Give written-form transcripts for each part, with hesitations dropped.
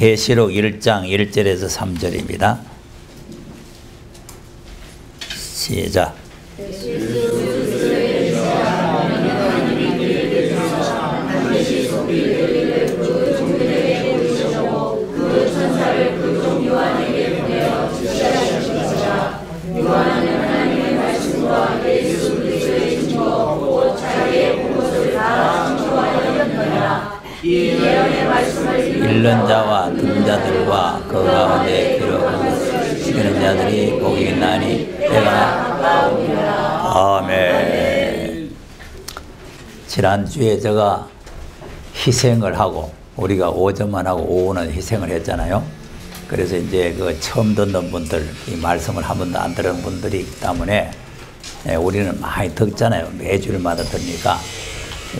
계시록 1장 1절에서 3절입니다. 시작. 읽는 자와 듣는 자들과 그 가운데 기록하는 자들이 복이 있나니 내가 아멘. 지난주에 제가 희생을 하고 우리가 오전만 하고 오후는 희생을 했잖아요. 그래서 이제 그 처음 듣는 분들, 이 말씀을 한 번도 안 들은 분들이 있기 때문에 우리는 많이 듣잖아요. 매주일마다 듣니까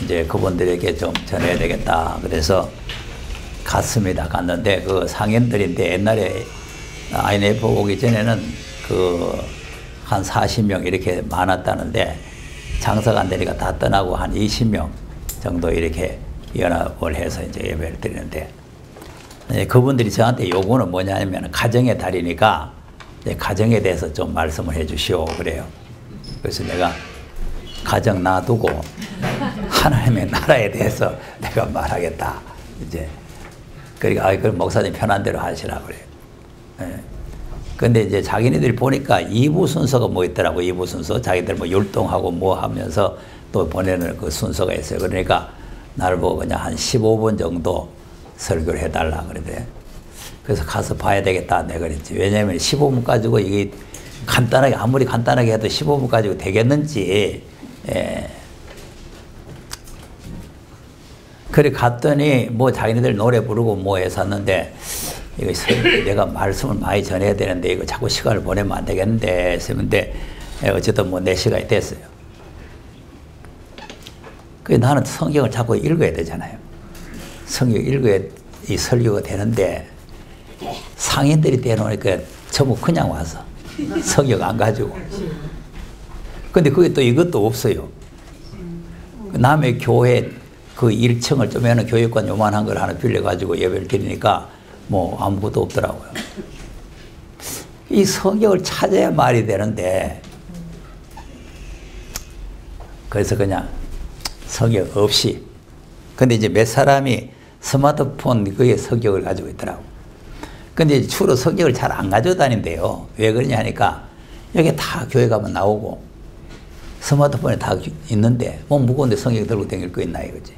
이제 그분들에게 좀 전해야 되겠다. 그래서 갔습니다. 갔는데 그 상인들인데 옛날에 IMF 오기 전에는 그 한 40명 이렇게 많았다는데 장사가 안 되니까 다 떠나고 한 20명 정도 이렇게 연합을 해서 이제 예배를 드리는데 그분들이 저한테 요구는 뭐냐면 가정의 달이니까 가정에 대해서 좀 말씀을 해 주시오 그래요. 그래서 내가 가정 놔두고 하나님의 나라에 대해서 내가 말하겠다. 이제 그러니까 그럼 목사님 편한 대로 하시라 그래요. 근데 이제 자기네들이 보니까 2부 순서가 뭐 있더라고. 2부 순서 자기들 뭐 율동하고 뭐 하면서 또 보내는 그 순서가 있어요. 그러니까 나를 보고 그냥 한 15분 정도 설교를 해달라 그러대. 그래서 가서 봐야 되겠다 내가 그랬지. 왜냐하면 15분 가지고 이게 간단하게 아무리 간단하게 해도 15분 가지고 되겠는지. 그래 갔더니 뭐 자기네들 노래 부르고 뭐 했었는데 이거 내가 말씀을 많이 전해야 되는데 이거 자꾸 시간을 보내면 안 되겠는데 했는데 어쨌든 뭐 4시간이 됐어요. 그 나는 성경을 자꾸 읽어야 되잖아요. 성경 읽어야 이 설교가 되는데 상인들이 대놓으니까 전부 그냥 와서 성경 안 가지고. 근데 그게 또 이것도 없어요. 남의 교회 그 1층을 좀 해는 교육관 요만한 걸 하나 빌려가지고 예배를 드리니까 뭐 아무것도 없더라고요. 이 성경을 찾아야 말이 되는데 그래서 그냥 성경 없이. 근데 이제 몇 사람이 스마트폰 그의 성경을 가지고 있더라고. 근데 주로 성경을 잘 안 가지고 다닌대요. 왜 그러냐 하니까 여기 다 교회 가면 나오고 스마트폰에 다 있는데 뭐 무거운데 성경 들고 다닐 거 있나 이거지.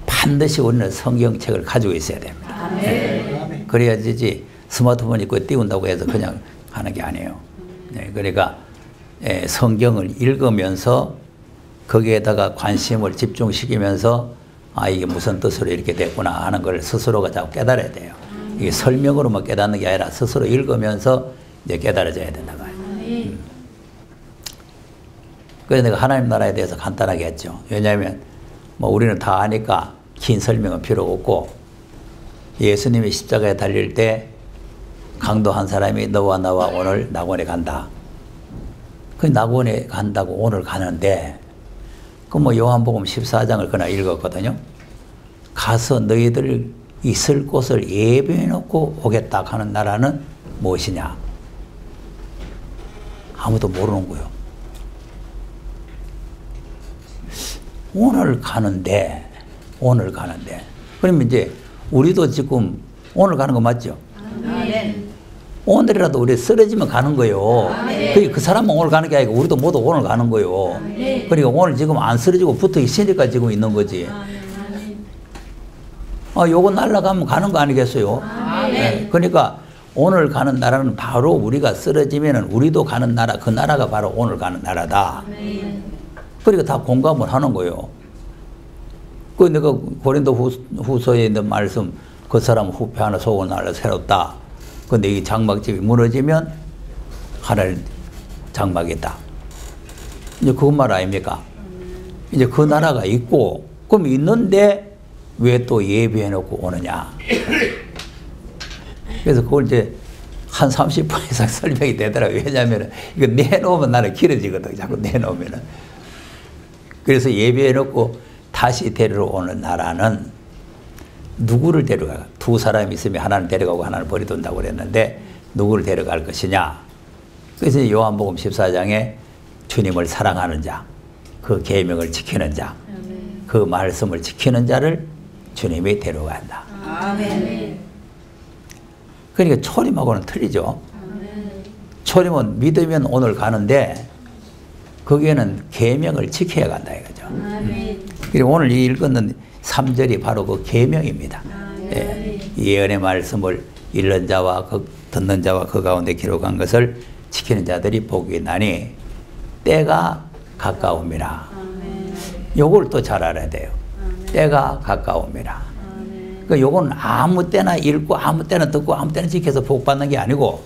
반드시 우리는 성경책을 가지고 있어야 됩니다. 네. 그래야지 스마트폰 있고 띄운다고 해서 그냥 하는 게 아니에요. 네. 그러니까 성경을 읽으면서 거기에다가 관심을 집중시키면서 아 이게 무슨 뜻으로 이렇게 됐구나 하는 걸 스스로가 자꾸 깨달아야 돼요. 이게 설명으로만 깨닫는 게 아니라 스스로 읽으면서 이제 깨달아져야 된다 말이에요. 그래서 내가 하나님 나라에 대해서 간단하게 했죠. 왜냐하면 뭐 우리는 다 아니까 긴 설명은 필요 없고 예수님이 십자가에 달릴 때 강도 한 사람이 너와 나와 오늘 낙원에 간다. 그 낙원에 간다고 오늘 가는데 그 뭐 요한복음 14장을 그날 읽었거든요. 가서 너희들 있을 곳을 예비해 놓고 오겠다 하는 나라는 무엇이냐? 아무도 모르는 거예요. 오늘 가는데 그러면 이제 우리도 지금 오늘 가는 거 맞죠? 아멘. 오늘이라도 우리 쓰러지면 가는 거예요. 그 사람은 오늘 가는 게 아니고 우리도 모두 오늘 가는 거예요. 그러니까 오늘 지금 안 쓰러지고 붙어 있으니까 지금 있는 거지. 요거 날아가면 가는 거 아니겠어요? 네. 그러니까 오늘 가는 나라는 바로 우리가 쓰러지면은 우리도 가는 나라, 그 나라가 바로 오늘 가는 나라다. 그러니까 다 공감을 하는 거예요. 그 내가 고린도 후서에 있는 말씀, 그 사람 후패 하나 속은 하나 새롭다. 근데 이 장막집이 무너지면 하늘 장막이다. 이제 그 말 아닙니까? 이제 그 나라가 있고, 그럼 있는데 왜 또 예비해 놓고 오느냐? 그래서 그걸 이제 한 30분 이상 설명이 되더라고요. 왜냐하면 이거 내놓으면 나는 길어지거든. 자꾸 내놓으면은. 그래서 예비해 놓고 다시 데리러 오는 나라는 누구를 데려가? 두 사람이 있으면 하나는 데려가고 하나는 버려둔다고 그랬는데 누구를 데려갈 것이냐? 그래서 요한복음 14장에 주님을 사랑하는 자, 그 계명을 지키는 자, 그 말씀을 지키는 자를 주님이 데려간다. 아멘. 그러니까 초림하고는 틀리죠. 초림은 믿으면 오늘 가는데 거기에는 계명을 지켜야 간다 이거죠. 그리고 오늘 읽었는 3절이 바로 그 계명입니다. 예, 예언의 말씀을 읽는 자와 듣는 자와 그 가운데 기록한 것을 지키는 자들이 복이 있나니 때가 가까움이라. 요걸 또 잘 알아야 돼요. 때가 가까움이라. 그 요건 아무 때나 읽고 아무 때나 듣고 아무 때나 지켜서 복 받는 게 아니고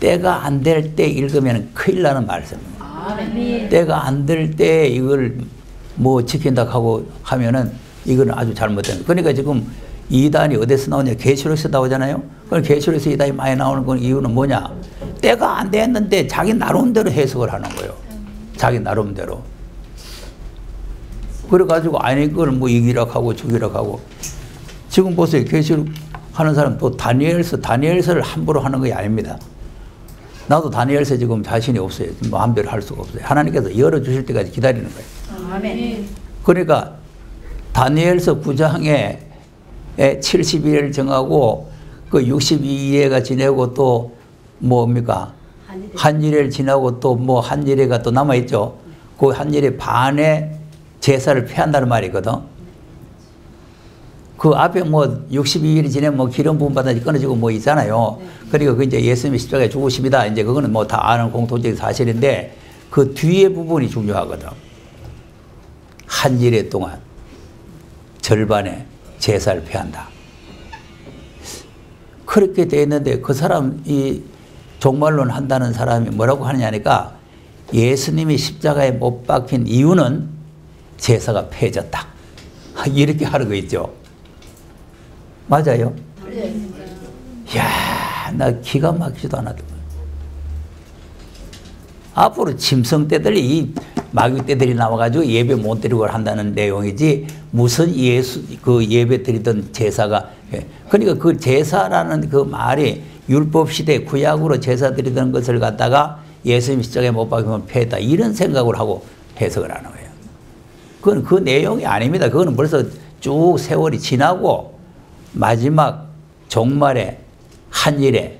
때가 안 될 때 읽으면 큰일 나는 말씀입니다. 때가 안 될 때 이걸 뭐 지킨다 하고 하면은 이거는 아주 잘못된 거예요. 그러니까 지금 이단이 어디서 나오냐? 계시록에서 나오잖아요. 그럼 계시록에서 이단이 많이 나오는 건 이유는 뭐냐? 때가 안 됐는데 자기 나름대로 해석을 하는 거예요. 자기 나름대로. 그래가지고 아니 그걸 뭐 이기라고 하고 저기라고 하고 지금 보세요. 계시록 하는 사람 또 다니엘서를 함부로 하는 게 아닙니다. 나도 다니엘서 지금 자신이 없어요. 마음대로 할 수가 없어요. 하나님께서 열어주실 때까지 기다리는 거예요. 아멘. 그러니까 다니엘서 9장에 70일을 정하고 그 62일에가 지내고 또 뭡니까? 한일을 지나고 또 뭐 한일에가 또 남아있죠. 그 한일의 반에 제사를 폐한다는 말이거든. 그 앞에 뭐 62일이 지내면 뭐 기름 부음 받아서 끊어지고 뭐 있잖아요. 그리고 그 이제 예수님이 십자가에 죽으십니다. 이제 그거는 뭐 다 아는 공통적인 사실인데 그 뒤에 부분이 중요하거든. 한일의 동안 절반의 제사를 폐한다. 그렇게 돼 있는데 그 사람 이 종말론 한다는 사람이 뭐라고 하느냐니까 예수님이 십자가에 못 박힌 이유는 제사가 폐해졌다. 이렇게 하는 거 있죠. 맞아요? 이야, 나 기가 막히지도 않았던 앞으로 짐승 떼들이 이 마귀 떼들이 나와가지고 예배 못 드리고 한다는 내용이지 무슨 그 예배 드리던 제사가 그러니까 그 제사라는 그 말이 율법 시대 구약으로 제사 드리던 것을 갖다가 예수님 십자가에 못 박히면 폐했다 이런 생각을 하고 해석을 하는 거예요. 그건 그 내용이 아닙니다. 그거는 벌써 쭉 세월이 지나고 마지막 종말에 한일에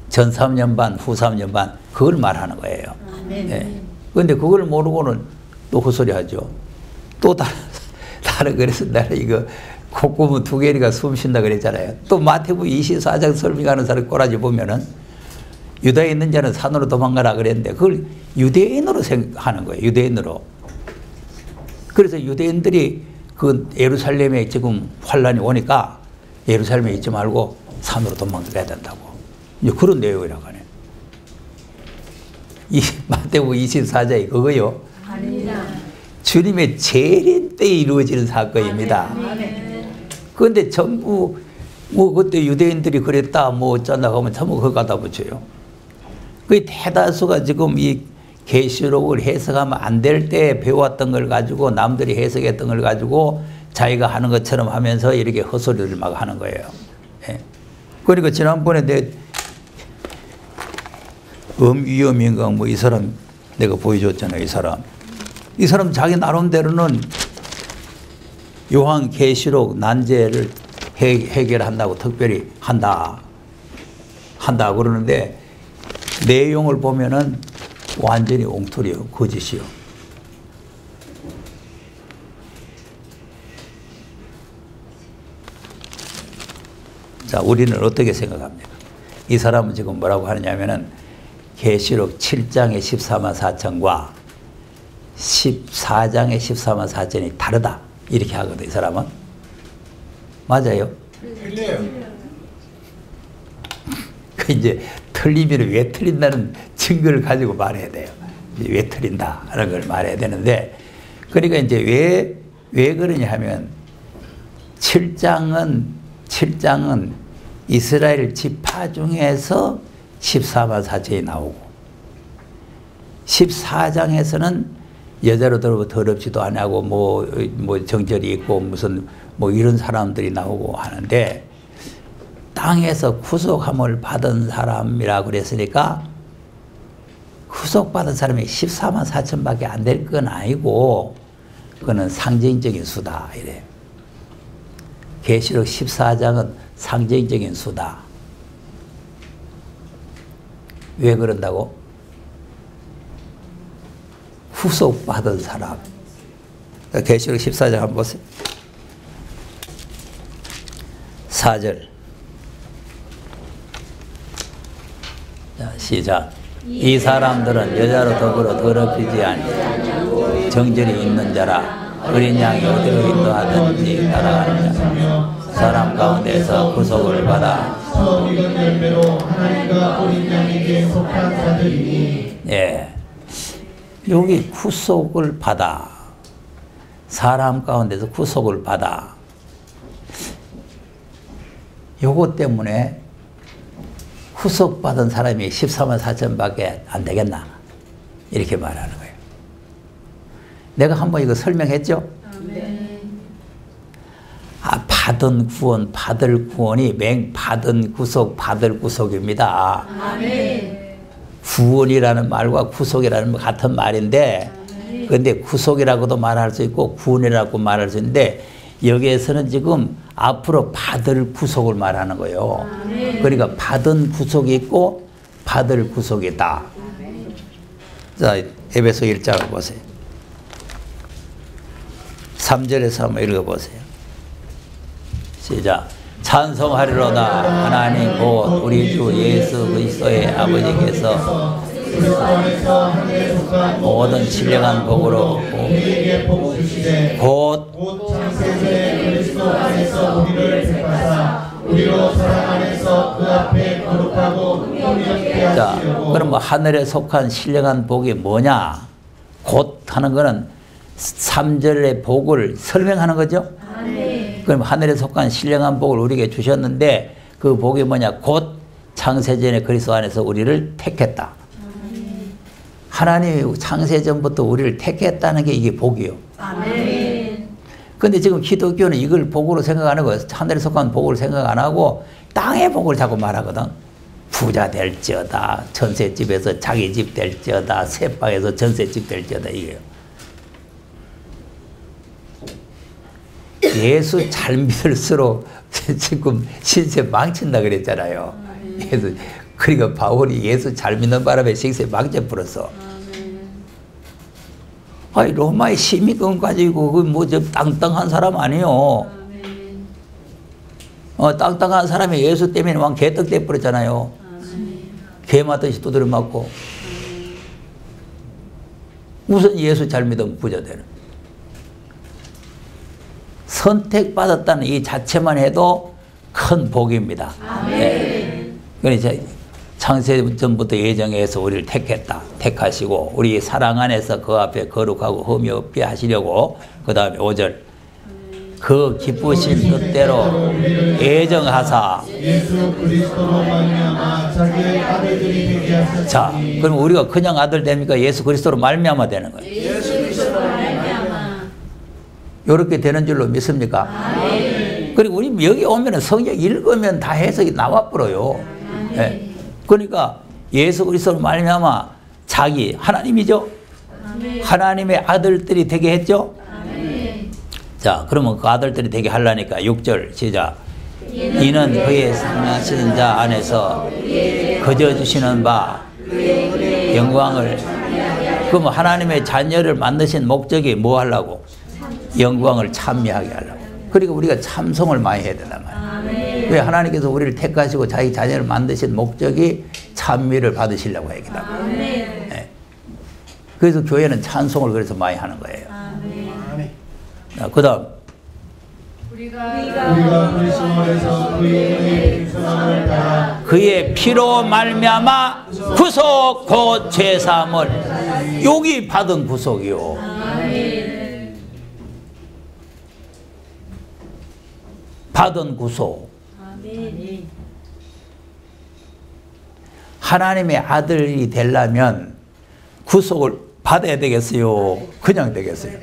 전 3년 반, 후 3년 반 그걸 말하는 거예요. 그런데 그걸 모르고는 또 헛소리 하죠. 또 다른 그래서 나는 이거 콧구멍 두 개리가 숨 쉰다 그랬잖아요. 또 마태복음 24장 설명하는 사람 꼬라지 보면은 유다에 있는 자는 산으로 도망가라 그랬는데 그걸 유대인으로 생각하는 거예요. 유대인으로. 그래서 유대인들이 그 예루살렘에 지금 환란이 오니까 예루살렘에 있지 말고 산으로 도망가야 된다고. 이제 그런 내용이라고 하네. 이 마태복음 24장이 그거요. 아닙니다. 주님의 재림 때에 이루어지는 사건입니다. 그런데 전부 뭐 그때 유대인들이 그랬다 뭐 어쩐다 하면 전부 그거 갖다 붙여요. 그 대다수가 지금 이 계시록을 해석하면 안 될 때 배웠던 걸 가지고 남들이 해석했던 걸 가지고 자기가 하는 것처럼 하면서 이렇게 헛소리를 막 하는 거예요. 예. 그러니까 지난번에 내 위험인가 뭐 이 사람 내가 보여줬잖아요. 이 사람 자기 나름대로는 요한 계시록 난제를 해결한다고 특별히 한다 그러는데 내용을 보면은 완전히 엉터리요, 거짓이요. 자, 우리는 어떻게 생각합니까? 이 사람은 지금 뭐라고 하느냐면은 계시록 7장의 14만 4천과 14장의 14만 4천이 다르다. 이렇게 하거든, 이 사람은. 맞아요? 틀려요. 그 이제 틀리면 왜 틀린다는 증거를 가지고 말해야 돼요. 왜 틀린다 하는 걸 말해야 되는데, 그러니까 이제 왜 그러냐 하면 7장은 이스라엘 지파 중에서 14만 4천이 나오고 14장에서는 여자로 더럽지도 않고 뭐 정절이 있고 무슨 뭐 이런 사람들이 나오고 하는데, 땅에서 구속함을 받은 사람이라 그랬으니까 구속받은 사람이 14만 4천밖에 안 될 건 아니고 그거는 상징적인 수다 이래. 계시록 14장은 상징적인 수다. 왜 그런다고? 구속받은 사람. 계시록 14장 한번 보세요. 4절. 자, 시작. 이 사람들은 여자로 더불어 더럽히지 아니하고 정절이 있는 자라. 어린 양이 어디로 인도하든지 따라가는 자. 사람 가운데서 구속을 받아. 예, 여기 구속을 받아. 사람 가운데서 구속을 받아. 요것 때문에 구속받은 사람이 14만 4천밖에 안 되겠나? 이렇게 말하는 거예요. 내가 한번 이거 설명했죠? 아, 받은 구원, 받을 구원이 받은 구속, 받을 구속입니다. 구원이라는 말과 구속이라는 말 같은 말인데, 그런데 구속이라고도 말할 수 있고 구원이라고 말할 수 있는데, 여기에서는 지금 앞으로 받을 구속을 말하는 거예요. 그러니까 받은 구속이 있고 받을 구속이 있다. 자, 에베소 1장을 보세요. 3절에서 한번 읽어보세요. 시작. 찬송하리로다. 하나님 곧 우리 주 예수 그리스도의 아버지께서 모든 신령한 복으로 곧 창세전에 그리스도 안에서 우리를 택하사 우리로 사랑 안에서 그 앞에 거룩하고 통일하게 하시려고. 그럼 뭐 하늘에 속한 신령한 복이 뭐냐? 곧 하는 거는 3절의 복을 설명하는 거죠. 그럼 하늘에 속한 신령한 복을 우리에게 주셨는데 그 복이 뭐냐? 곧 창세전에 그리스도 안에서 우리를 택했다. 하나님이 창세전부터 우리를 택했다는 게 이게 복이요. 그런데 지금 기독교는 이걸 복으로 생각 안 하고 하늘에 속한 복을 생각 안 하고 땅의 복을 자꾸 말하거든. 부자 될지어다. 전셋집에서 자기 집 될지어다. 새방에서 전셋집 될지어다. 이게요. 예수 잘 믿을수록 지금 신세 망친다 그랬잖아요. 그러니까 바울이 예수 잘 믿는 바람에 신세 망쳐버렸어. 아니, 로마의 시민권 가지고 그 뭐 좀 땅땅한 사람 아니에요. 땅땅한 사람이 예수 때문에 왕 개떡 돼버렸잖아요. 개 맞듯이 두드려 맞고. 무슨 예수 잘 믿으면 부자 되는. 선택받았다는 이 자체만 해도 큰 복입니다. 네. 그래서 창세전부터 예정해서 우리를 택했다. 택하시고 우리 사랑 안에서 그 앞에 거룩하고 흠이 없게 하시려고. 그 다음에 5절. 그 기쁘신 뜻대로 예정하사. 예수 그리스도로 말미암아 자기의 아들들이 되게 하셨으니. 자, 그럼 우리가 그냥 아들 됩니까? 예수 그리스도로 말미암아 되는 거예요. 예수 그리스도로 말미암아. 이렇게 되는 줄로 믿습니까? 그리고 우리 여기 오면 성경 읽으면 다 해석이 나와버려요. 네. 그러니까 예수 그리스도로 말미암아 자기 하나님이죠. 하나님의 아들들이 되게 했죠. 자, 그러면 그 아들들이 되게 하려니까 6절 시작. 이는 그의 사랑하시는 자 안에서 거저 주시는 바 영광을. 그럼 하나님의 자녀를 만드신 목적이 뭐 하려고? 영광을 찬미하게 하려고. 그러니까 우리가 참송을 많이 해야 된단 말이에요. 왜? 하나님께서 우리를 택하시고 자기 자녀를 만드신 목적이 찬미를 받으시려고 하기 때문에. 네. 그래서 교회는 찬송을 그래서 많이 하는 거예요. 그 다음. 우리가 그리스도 안에서 그의 구속함을 따라 그의 피로 말미암아 구속 곧 죄사함을. 여기 받은 구속이요. 받은 구속. 하나님의 아들이 되려면 구속을 받아야 되겠어요? 그냥 되겠어요?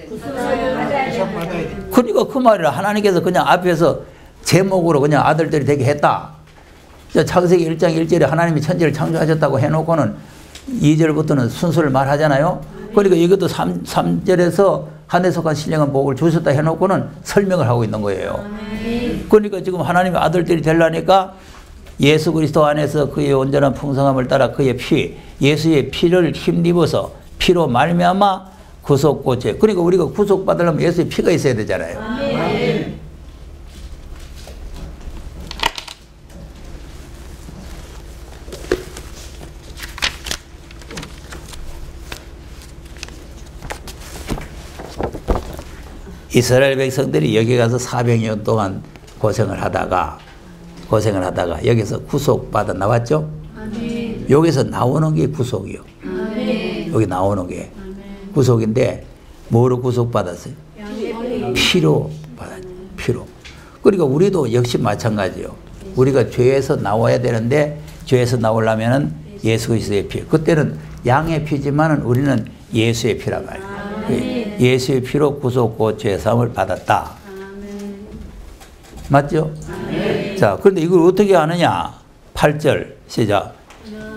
그러니까 그 말이라 하나님께서 그냥 앞에서 제목으로 그냥 아들들이 되게 했다. 창세기 1장 1절에 하나님이 천지를 창조하셨다고 해놓고는 2절부터는 순서를 말하잖아요. 그러니까 이것도 3절에서 한해 속한 신령한 복을 주셨다 해놓고는 설명을 하고 있는 거예요. 그러니까 지금 하나님의 아들들이 되려니까 예수 그리스도 안에서 그의 온전한 풍성함을 따라 그의 피, 예수의 피를 힘입어서 피로 말미암아 구속고체. 그러니까 우리가 구속받으려면 예수의 피가 있어야 되잖아요. 이스라엘 백성들이 여기 가서 400년 동안 고생을 하다가 여기서 구속받아 나왔죠? 아멘. 여기서 나오는 게 구속이요. 아멘. 여기 나오는 게 구속인데 뭐로 구속받았어요? 피로 받았죠. 피로. 그러니까 우리도 역시 마찬가지요. 우리가 죄에서 나와야 되는데 죄에서 나오려면은 예수 그리스도의 피. 그때는 양의 피지만은 우리는 예수의 피란 말이에요. 예수의 피로 구속고 죄사함을 받았다. 맞죠? 자, 그런데 이걸 어떻게 아느냐? 8절 시작.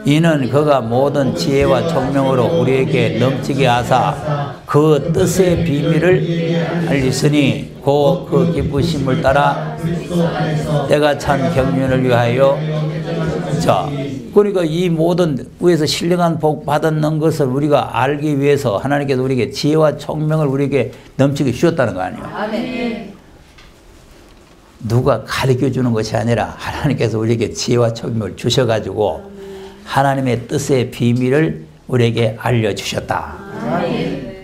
이는 그가 모든 지혜와 총명으로 우리에게 넘치게 하사 그 뜻의 비밀을 알리시니 곧 그 기쁘심을 따라 때가 찬 경륜을 위하여. 자, 그러니까 이 모든 위에서 신령한 복 받았는 것을 우리가 알기 위해서 하나님께서 우리에게 지혜와 총명을 우리에게 넘치게 주셨다는 거 아니에요. 아멘. 누가 가르쳐 주는 것이 아니라 하나님께서 우리에게 지혜와 총명을 주셔가지고 하나님의 뜻의 비밀을 우리에게 알려주셨다. 아멘.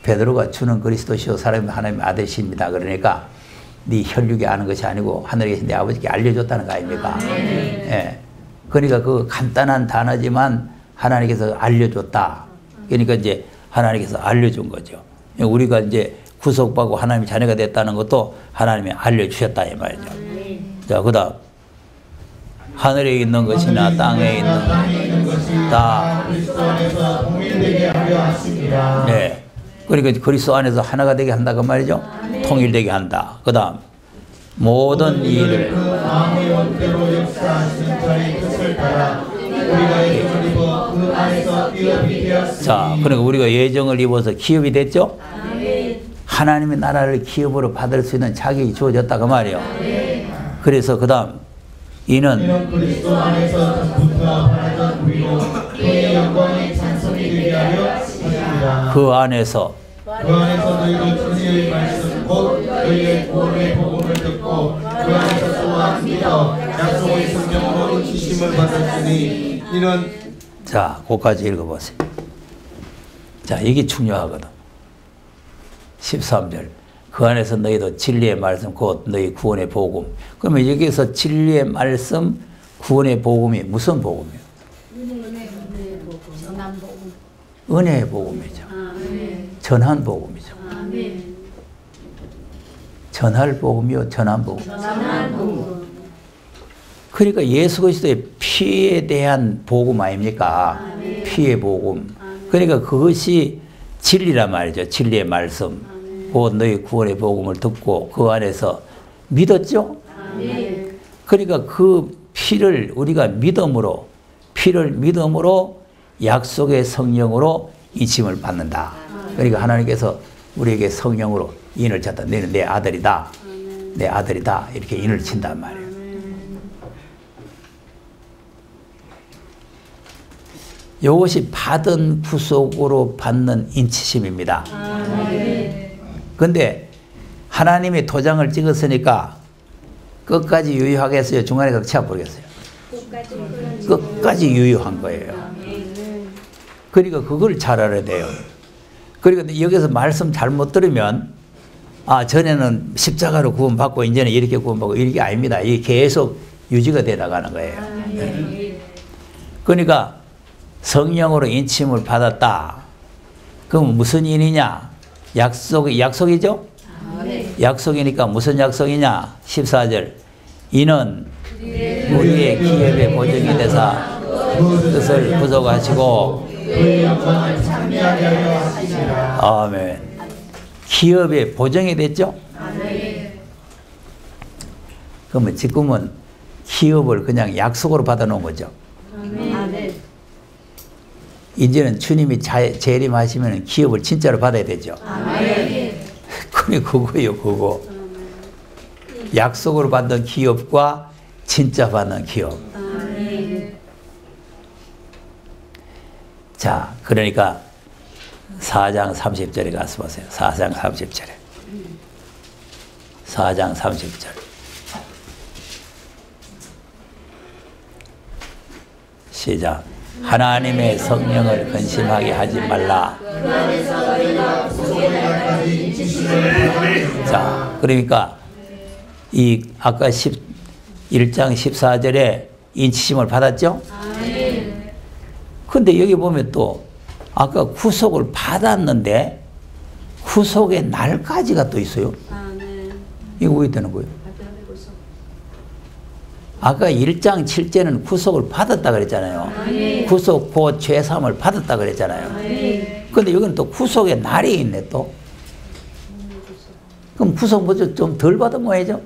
베드로가 주는 그리스도시요 사람이 하나님의 아들이십니다. 그러니까 네 혈육이 아는 것이 아니고 하늘에 계신 내 아버지께 알려줬다는 거 아닙니까? 예. 그러니까 그 간단한 단어지만 하나님께서 알려줬다. 그러니까 이제 하나님께서 알려준 거죠. 우리가 이제 구속받고 하나님의 자녀가 됐다는 것도 하나님이 알려주셨다 이 말이죠. 자, 그다음 하늘에 있는 것이나 땅에 있는 것이 다 그리스도 안에서 통일되게 하려 하십니다. 네. 그러니까 그리스도 안에서 하나가 되게 한다 그 말이죠. 통일되게 한다. 그다음 모든 일을 마음의 원대로 역사하시는 자의 뜻을 따라 우리가 예정을 입어 그 안에서 기업이 되었으니. 자, 그러니까 우리가 예정을 입어서 기업이 됐죠. 하나님의 나라를 기업으로 받을 수 있는 자격이 주어졌다 그 말이에요. 그래서 그다음 이는 그리스도 안에서 전부터 바라던 우리로 그의 영광의 찬송이 되게 하려 하십니다. 그 안에서 너희도 진리의 말씀 곧 너희의 구원의 복음을 듣고 그 안에서 또한 믿어 약속의 성령으로 인치심을 받았으니 이는. 자, 그까지 읽어보세요. 자, 이게 중요하거든. 13절 그 안에서 너희도 진리의 말씀 곧 너희 구원의 복음. 그러면 여기서 진리의 말씀 구원의 복음이 무슨 복음이에요? 은혜의 복음이죠. 전한 복음이죠. 전할 복음이요 전한 복음. 그러니까 예수 그리스도의 피에 대한 복음 아닙니까? 피의 복음. 그러니까 그것이 진리란 말이죠. 진리의 말씀. 곧 너희 구원의 복음을 듣고 그 안에서 믿었죠? 그러니까 그 피를 우리가 믿음으로 약속의 성령으로 인침을 받는다. 그러니까 하나님께서 우리에게 성령으로 인을 쳤다. 너는 내 아들이다. 내 아들이다. 이렇게 인을 친단 말이에요. 이것이 받은 구속으로 받는 인치심입니다. 그런데 하나님이 도장을 찍었으니까 끝까지 유효하겠어요? 중간에 가서 채워버리겠어요? 끝까지 유효한 거예요. 그러니까 그걸 잘 알아야 돼요. 그러니까 여기서 말씀 잘못 들으면 전에는 십자가로 구원받고 이제는 이렇게 구원받고 이게 아닙니다. 이게 계속 유지가 돼 나가는 거예요. 그러니까 성령으로 인침을 받았다. 그럼 무슨 인이냐? 약속이죠? 약속이니까 무슨 약속이냐? 14절 이는 우리의 기업의 보증이 되사 뜻을 구속하시고 아멘. 기업에 보정이 됐죠? 아멘. 그러면 지금은 기업을 그냥 약속으로 받아놓은 거죠. 아멘. 이제는 주님이 재림하시면 기업을 진짜로 받아야 되죠. 아멘. 그게 그거예요, 그거. 약속으로 받는 기업과 진짜 받는 기업. 아멘. 자, 그러니까 4장 30절에 가서 보세요. 4장 30절에. 4장 30절. 시작. 하나님의 성령을 근심하게 하지 말라. 자, 그러니까 이 아까 1장 14절에 인치심을 받았죠? 근데 여기 보면 또 아까 구속을 받았는데 구속의 날까지가 또 있어요. 이거 왜 되는 거예요? 아까 1장 7절은 구속을 받았다 그랬잖아요. 구속 곧 죄사함을 받았다 그랬잖아요. 근데 여기는 또 구속의 날이 있네 또. 그럼 구속 뭐 좀 덜 받은 모양이죠?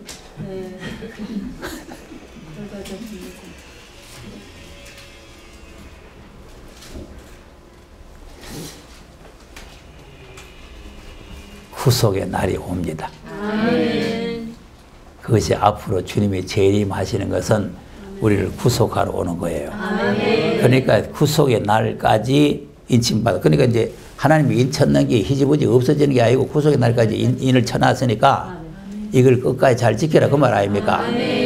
구속의 날이 옵니다. 아멘. 그것이 앞으로 주님이 재림하시는 것은 우리를 구속하러 오는 거예요. 아멘. 그러니까 구속의 날까지 인침받아. 그러니까 이제 하나님이 인 쳤는 게 희지부지 없어지는 게 아니고 구속의 날까지 인을 쳐놨으니까 이걸 끝까지 잘 지켜라 그 말 아닙니까?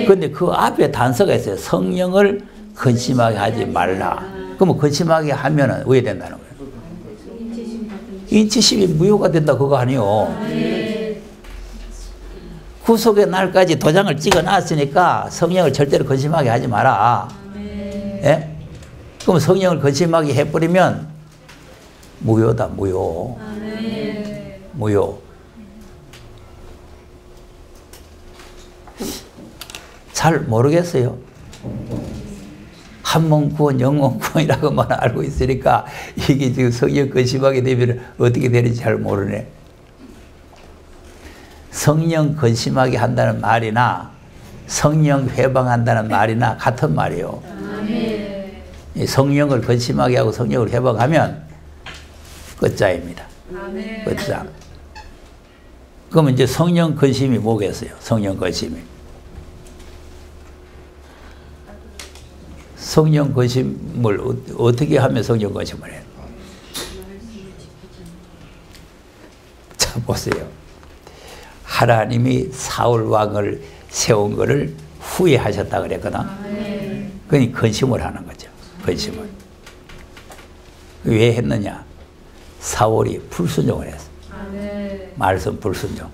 그런데 그 앞에 단서가 있어요. 성령을 근심하게 하지 말라. 그러면 근심하게 하면은 왜 된다는 거예요? 인치심이 무효가 된다 그거 아니요. 구속의 날까지 도장을 찍어놨으니까 성령을 절대로 근심하게 하지 마라. 예? 그럼 성령을 근심하게 해버리면 무효다 무효. 무효. 잘 모르겠어요. 한 몸 구원 영혼 구원이라고만 알고 있으니까 이게 지금 성령 근심하게 되면 어떻게 되는지 잘 모르네. 성령 근심하게 한다는 말이나 성령 회방한다는 말이나 같은 말이에요. 성령을 근심하게 하고 성령을 회방하면 끝자입니다. 끝자. 그러면 이제 성령 근심이 뭐겠어요? 성령 근심이. 성령 근심을 어떻게 하면 성령 근심을 해요? 자, 보세요. 하나님이 사울 왕을 세운 것을 후회하셨다 그랬거든. 그러니 근심을 하는 거죠. 근심을. 왜 했느냐? 사울이 불순종을 했어. 말씀 불순종.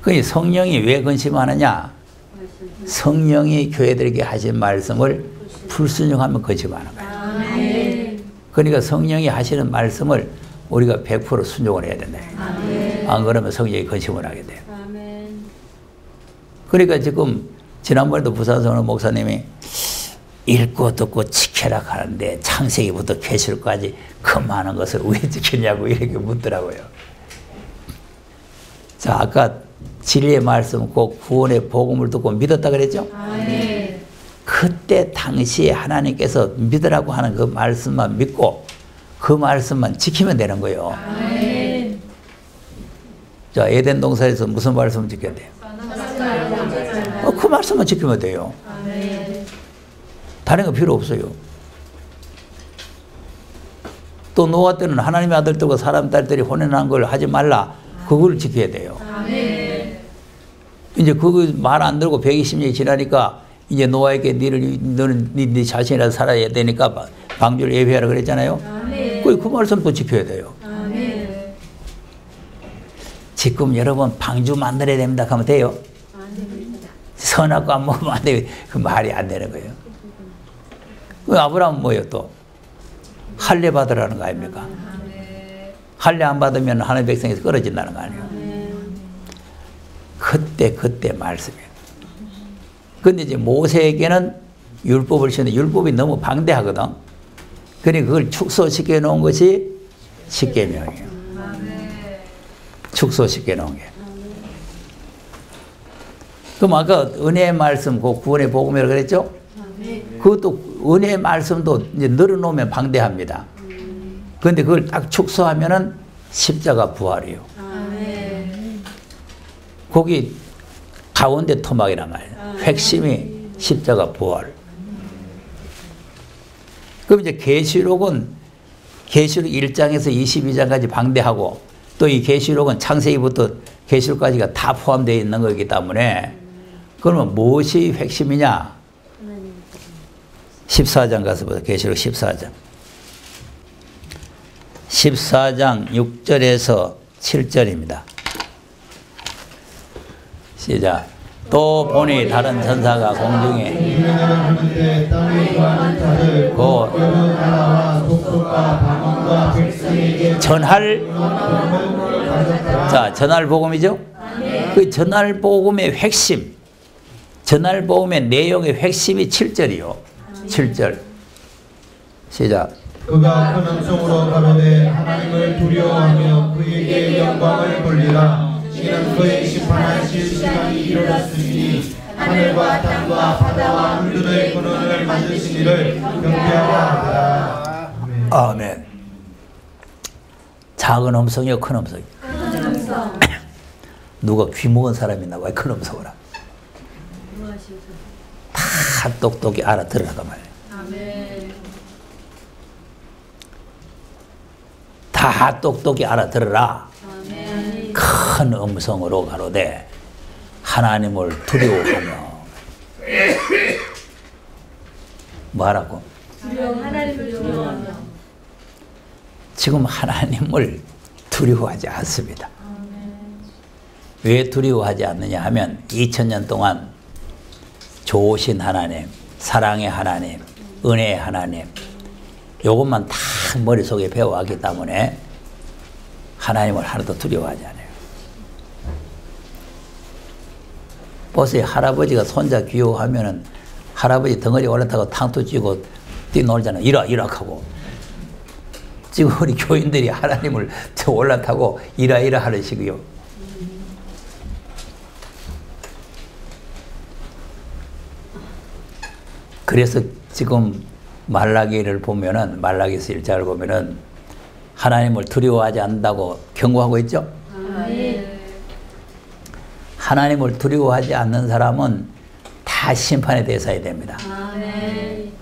그러니 성령이 왜 근심하느냐? 성령이 교회들에게 하신 말씀을 불순종하면 근심하는 거예요. 그러니까 성령이 하시는 말씀을 우리가 100% 순종을 해야 된다. 안 그러면 성령이 근심을 하게 돼요. 그러니까 지금 지난번에도 부산성원 목사님이 읽고 듣고 지켜라 하는데 창세기부터 계시록까지 그 많은 것을 왜 지키냐고 이렇게 묻더라고요. 자, 아까 진리의 말씀 꼭 구원의 복음을 듣고 믿었다 그랬죠? 그때 당시에 하나님께서 믿으라고 하는 그 말씀만 믿고 그 말씀만 지키면 되는 거예요. 자, 에덴 동산에서 무슨 말씀을 지켜야 돼요? 그 말씀만 지키면 돼요. 다른 거 필요 없어요. 또 노아 때는 하나님의 아들들과 사람 딸들이 혼인한 걸 하지 말라. 그걸 지켜야 돼요. 이제 그거 말 안 들고 120년이 지나니까 이제 노아에게 너는 네 자신이라도 살아야 되니까 방주를 예배하라 그랬잖아요. 그 말씀도 지켜야 돼요. 지금 여러분 방주 만들어야 됩니다 하면 돼요? 선악과 안 먹으면 안 돼요. 그 말이 안 되는 거예요. 그 아브라함은 뭐예요 또? 할례 받으라는 거 아닙니까? 할례 안 받으면 하나님 백성에서 끊어진다는 거 아니에요. 그때 말씀이에요. 근데 이제 모세에게는 율법을 주는데 율법이 너무 방대하거든. 그러니 그걸 축소시켜 놓은 것이 십계명이에요. 축소시켜 놓은 게. 그럼 아까 은혜의 말씀, 그 구원의 복음이라고 그랬죠? 그것도 은혜의 말씀도 이제 늘어놓으면 방대합니다. 그런데 그걸 딱 축소하면은 십자가 부활이요. 거기 가운데 토막이란 말이에요. 핵심이 십자가 부활. 그럼 이제 계시록은 계시록 1장에서 22장까지 방대하고 또 이 계시록은 창세기부터 계시록까지가 다 포함되어 있는 거기 때문에 그러면 무엇이 핵심이냐? 14장 가서 보자. 계시록 14장. 14장 6절에서 7절입니다. 시작. 또 보니 다른 천사가 공중에 전할, 자, 전할 복음이죠? 그 전할 복음의 핵심, 전할 복음의 내용의 핵심이 7절이요. 7절. 시작. 그가 큰 음성으로 가로되 하나님을 두려워하며 그에게 영광을 돌리라. 이는 그의 심판하실 시간이 이르렀으니 하늘과 땅과 바다와 물들의 근원을 만드신 이를 경배하라 하더라. 아멘. 작은 음성이요, 큰 음성이요? 큰 음성. 누가 귀 먹은 사람이 나와 큰 음성을 하고 다 똑똑히 알아들으라고 말이에요. 아멘. 다 똑똑히 알아들으라. 아멘. 큰 음성으로 가로되 하나님을 두려워하며 뭐하라고? 하나님을 두려워하며. 지금 하나님을 두려워하지 않습니다. 왜 두려워하지 않느냐 하면 2000년 동안 좋으신 하나님, 사랑의 하나님, 은혜의 하나님 이것만 다 머릿속에 배워왔기 때문에 하나님을 하나도 두려워하지 않아요. 보세요. 할아버지가 손자 귀여워하면은 할아버지 덩어리 올라타고 탕도 쥐고 뛰놀잖아요. 이라 하고. 지금 우리 교인들이 하나님을 올라타고 이라 하는 식이요. 그래서 지금 말라기를 보면은 말라기서 1장을 보면은 하나님을 두려워하지 않는다고 경고하고 있죠. 아멘. 하나님을 두려워하지 않는 사람은 다 심판에 대해서야 됩니다. 아멘.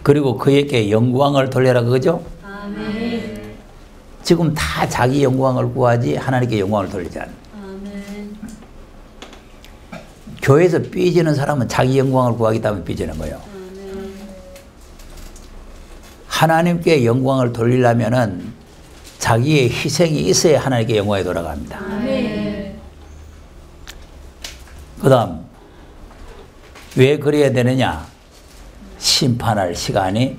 그리고 그에게 영광을 돌려라 그거죠. 아멘. 지금 다 자기 영광을 구하지 하나님께 영광을 돌리지 않아요. 아멘. 교회에서 삐지는 사람은 자기 영광을 구하기 때문에 삐지는 거예요. 아멘. 하나님께 영광을 돌리려면은 자기의 희생이 있어야 하나님께 영광이 돌아갑니다. 아멘. 그 다음 왜 그래야 되느냐? 심판할 시간이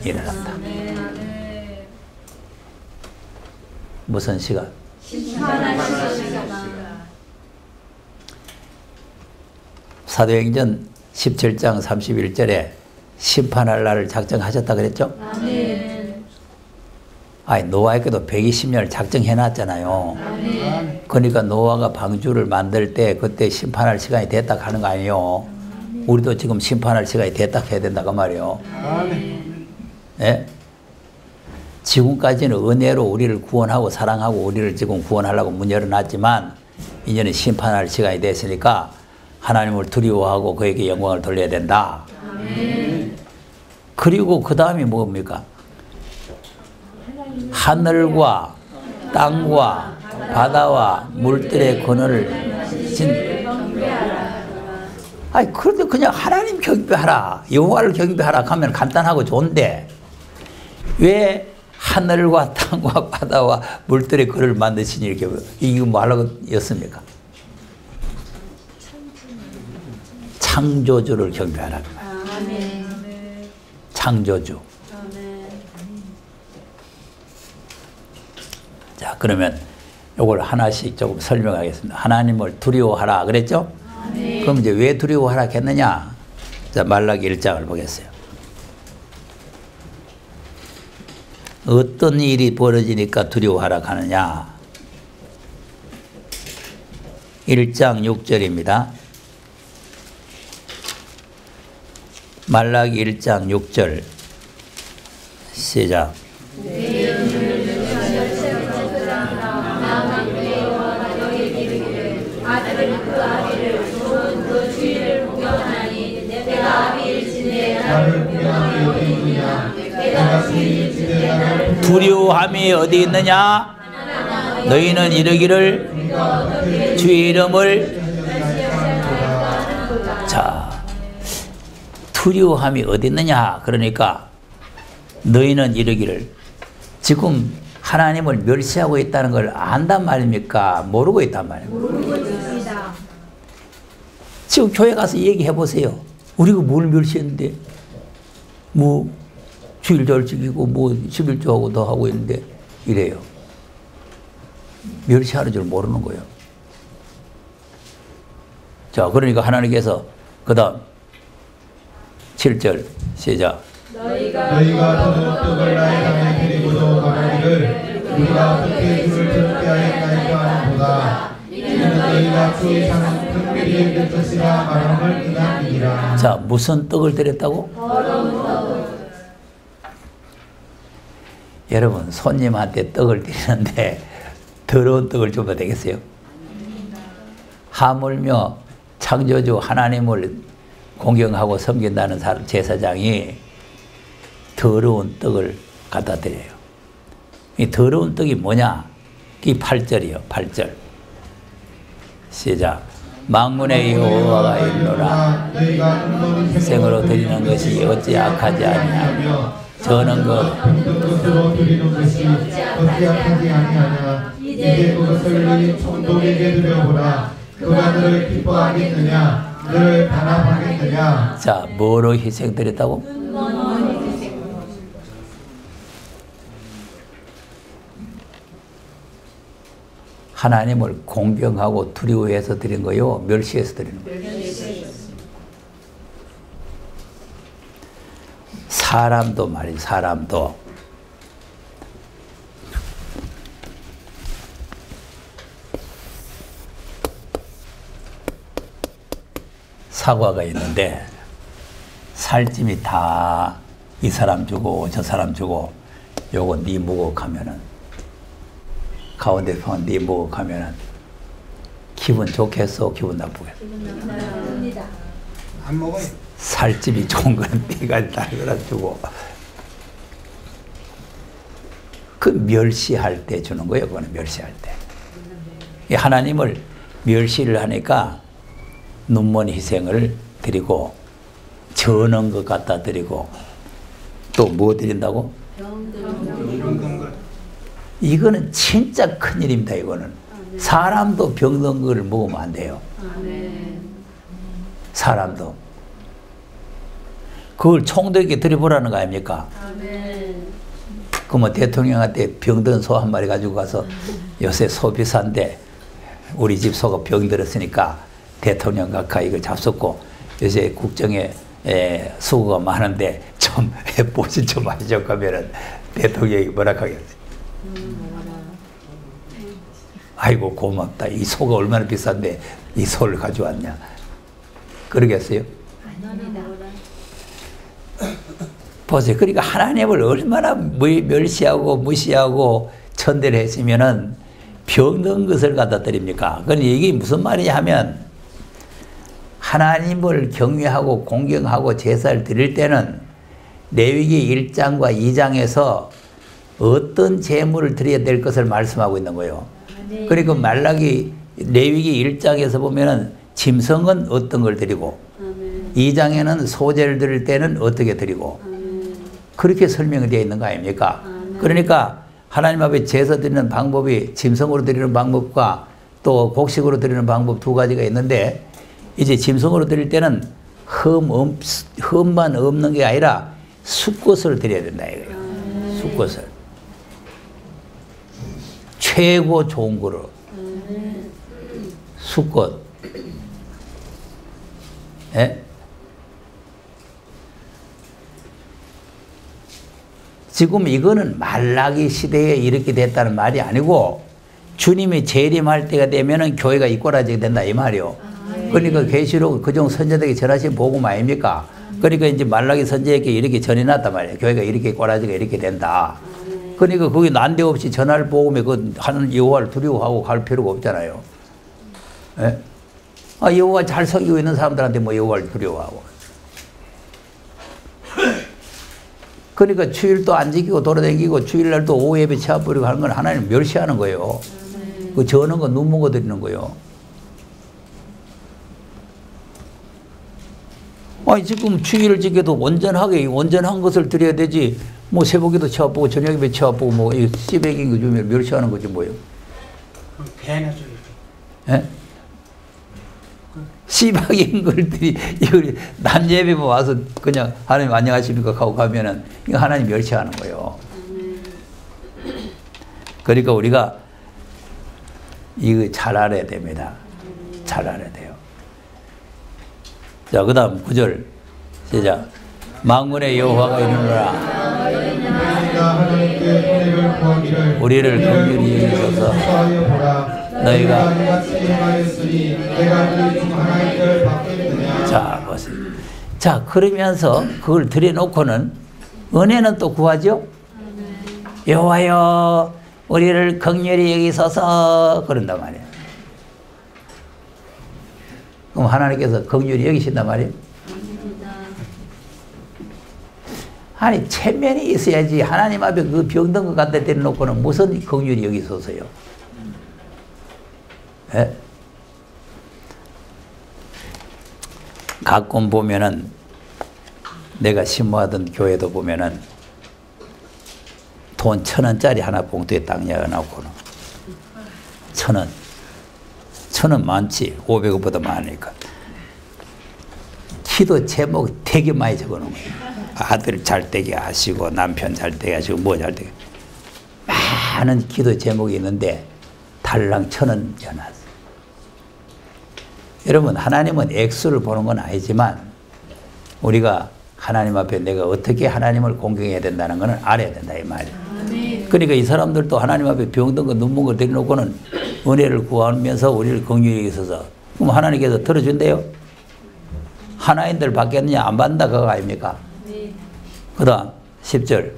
일어난다. 아멘. 무슨 시간? 심판하실 시간. 사도행전 17장 31절에 심판할 날을 작정하셨다 그랬죠? 아멘. 아니 노아에게도 120년을 작정해놨잖아요. 아멘. 그러니까 노아가 방주를 만들 때 그때 심판할 시간이 됐다 하는 거 아니에요. 우리도 지금 심판할 시간이 됐다 해야 된다고 말이에요. 예? 지금까지는 은혜로 우리를 구원하고 사랑하고 우리를 지금 구원하려고 문 열어놨지만 이제는 심판할 시간이 됐으니까 하나님을 두려워하고 그에게 영광을 돌려야 된다. 아멘. 그리고 그 다음이 뭡니까? 하늘과 땅과 바다와 물들의 근원을 아니 그런데 그냥 하나님 경배하라, 여호와를 경배하라 하면 간단하고 좋은데 왜 하늘과 땅과 바다와 물들의 근원을 만드시니 이렇게 이거 뭐 하려고 였습니까? 창조주를 경배하라. 아멘. 창조주. 아멘. 자, 그러면 이걸 하나씩 조금 설명하겠습니다. 하나님을 두려워하라 그랬죠? 아멘. 그럼 이제 왜 두려워하라 했느냐? 자, 말라기 1장을 보겠어요. 어떤 일이 벌어지니까 두려워하라 하느냐? 1장 6절입니다. 말라기 1장 6절 시작. 두려움이 어디 있느냐? 너희는 이르기를 주의 이름을. 자, 두려움이 어디 있느냐? 그러니까 너희는 이르기를, 지금 하나님을 멸시하고 있다는 걸 안단 말입니까? 모르고 있단 말입니까? 지금 교회 가서 얘기해 보세요. 우리가 뭘 멸시했는데, 뭐 주일 잘 지키고 뭐 11조하고 더 하고 있는데 이래요. 멸시하는 줄 모르는 거예요. 자, 그러니까 하나님께서 그 다음 7절 시작. 너희가 저녁 떡을 나의 땅에 데리고도 가라니를 우리가 어떻게 주를 저렇게 하였나이까 하는도다. 이는 너희가 주의 상은 특별히 여길 것이라 말함을 이나니라. 자, 무슨 떡을 드렸다고? 여러분, 손님한테 떡을 드리는데 더러운 떡을 주면 되겠어요? 하물며 창조주 하나님을 공경하고 섬긴다는 사람, 제사장이 더러운 떡을 갖다 드려요. 이 더러운 떡이 뭐냐? 이 8절이요. 8절 시작. 만군의 여호와가 이르노라. 생으로 드리는 것이 어찌 악하지 아니하며 저는 것으로 드리는 것이 어찌 악하지 아니하냐. 이제 그것을 너희 총독에게 드려보라. 그가 너를 기뻐하겠느냐? 너를 단합하겠느냐? 자, 뭐로 희생드렸다고? 하나님을 공경하고 두려워해서 드린 거요, 멸시해서 드리는 거예요. 사람도 말이에요. 사람도 사과가 있는데 살찜이 다 이 사람 주고 저 사람 주고 요거 네 무곡하면은 가운데 편 네 무곡하면은 기분 좋겠어, 기분 나쁘겠어? 안 먹어요. 살집이 좋은 건 네가 달거나 주고, 그 멸시할 때 주는 거예요. 그거는 멸시할 때. 하나님을 멸시를 하니까 눈먼 희생을 드리고 저는 것 갖다 드리고 또 뭐 드린다고? 이거는 진짜 큰일입니다. 이거는 사람도 병든 걸 먹으면 안 돼요. 사람도 그걸 총독에게 드려보라는 거 아닙니까? 그러면 대통령한테 병든 소 한 마리 가지고 가서 요새 소 비싼데 우리 집 소가 병들었으니까 대통령 각하 이걸 잡숫고 요새 국정에 수고가 많은데 좀 보실 좀 하시죠 하면은 대통령이 뭐라 하겠어요? 아이고 고맙다. 이 소가 얼마나 비싼데 이 소를 가져왔냐. 그러겠어요? 보세요. 그러니까 하나님을 얼마나 멸시하고 무시하고 천대를 했으면은 병든 것을 갖다 드립니까? 그러니 이게 무슨 말이냐 하면 하나님을 경외하고 공경하고 제사를 드릴 때는 레위기 1장과 2장에서 어떤 제물을 드려야 될 것을 말씀하고 있는 거예요. 그리고 말라기 레위기 1장에서 보면은 짐승은 어떤 걸 드리고 2장에는 소제를 드릴 때는 어떻게 드리고 그렇게 설명이 되어 있는 거 아닙니까? 그러니까 하나님 앞에 제사 드리는 방법이 짐승으로 드리는 방법과 또 곡식으로 드리는 방법 두 가지가 있는데 이제 짐승으로 드릴 때는 흠만 없는 게 아니라 숫것을 드려야 된다 이거예요. 숫것을. 최고 좋은 거로. 숫것. 예? 지금 이거는 말라기 시대에 이렇게 됐다는 말이 아니고 주님이 재림할 때가 되면은 교회가 이꼬라지게 된다 이 말이요. 그러니까 계시록 그중 선자들에게 전하신 복음 아닙니까? 그러니까 이제 말라기 선지자에게 이렇게 전해놨단 말이에요. 교회가 이렇게 꼬라지가 이렇게 된다. 그러니까 거기 난데없이 전할 복음에 그 하는 여호와를 두려워하고 갈 필요가 없잖아요. 예? 아, 여호와 잘 섬기고 있는 사람들한테 뭐 여호와를 두려워하고. 그러니까 주일도 안 지키고 돌아다니고 주일날도 오후 예배 치아뿌리고 하는 건 하나님 멸시하는 거예요. 그 저는 거 눈 먹어 드리는 거예요. 아니 지금 주일을 지켜도 온전하게 온전한 것을 드려야 되지. 뭐 새벽에도 치아보고 저녁 예배 치아보고 뭐 씨백인 거 주면 멸시하는 거지 뭐예요. 배나 줘야죠. 예? 씨박인 걸들이 이걸 남 예배만 와서 그냥 하나님 안녕하십니까 하고 가면은 이거 하나님 멸시하는 거예요. 그러니까 우리가 이거 잘 알아야 됩니다. 잘 알아야 돼요. 자, 그 다음 9절 시작. 만군의 여호와가 이르노라. 우리를 긍휼히 여기소서. 너희가 자 보세요. 자 그러면서 그걸 들여놓고는 은혜는 또 구하죠. 여호와여 우리를 긍휼히 여기소서 그런단 말이에요. 그럼 하나님께서 긍휼히 여기신단 말이에요. 아니 체면이 있어야지. 하나님 앞에 그 병든 것 갖다 데려놓고는 무슨 긍휼히 여기소서요. 예? 가끔 보면은 내가 신모하던 교회도 보면은 돈 1,000원짜리 하나 봉투에 딱 넣어놓고는 1,000원 1,000원 많지 500원보다 많으니까 기도 제목 되게 많이 적어놓은 거예요. 아들 잘 되게 하시고 남편 잘 되게 하시고 뭐 잘 되게 많은 기도 제목이 있는데 달랑 1,000원 전화했어요. 여러분 하나님은 액수를 보는 건 아니지만 우리가 하나님 앞에 내가 어떻게 하나님을 공경해야 된다는 것을 알아야 된다 이 말이에요. 그러니까 이 사람들도 하나님 앞에 병든 거 눈먼 거 데려놓고는 은혜를 구하면서 우리를 긍휼히 여기소서. 그럼 하나님께서 들어준대요. 하나인들 받겠느냐 안 받는다 그거 아닙니까? 그 다음 10절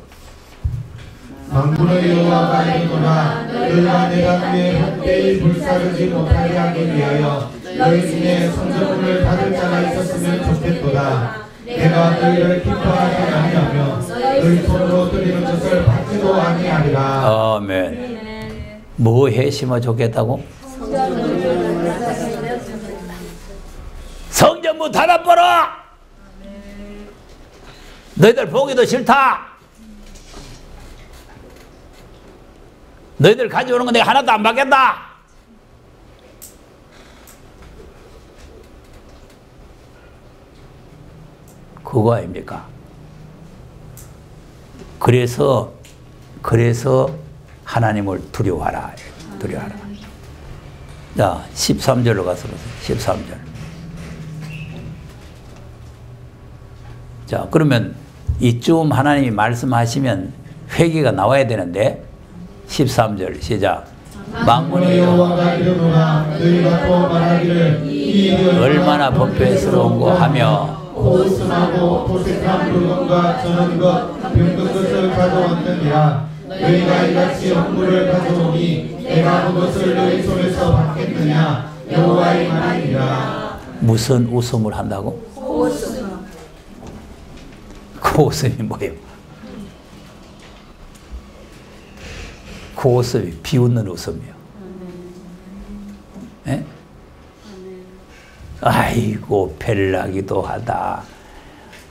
만군의 여호와가 이르노라. 너희가 내가 그의 헛되이 불사르지 못하게 하기 위하여 너희 중에 성전문을 닫을 자가 있었으면 좋겠도다. 내가 너희를 기뻐하지 아니하며 너희 손으로 드리는 것을 받지도 아니하리라. 아멘. 뭐해 심어 좋겠다고? 성전문 닫아버려. 너희들 보기도 싫다. 너희들 가져오는 거 내가 하나도 안 받겠다. 그거 아닙니까? 그래서 하나님을 두려워하라. 두려워하라. 자, 13절로 가서 보세요. 13절. 자, 그러면 이쯤 하나님이 말씀하시면 회개가 나와야 되는데 13절 시작. 만군의 여호와가 이르노라. 너희가 또 말하기를 이 일은 얼마나 범죄스러운고 하며 호승하고 도색한 물건과 저는 것 병든 것을 가져왔느니라. 너희가 이같이 헌물을 가져오니 내가 그것을 너희 손에서 받겠느냐 여호와의 말이니라. 무슨 웃음을 한다고? 호흡. 그 웃음이 뭐예요? 그 웃음이 비웃는 웃음이요. 예? 아이고 벨라기도 하다.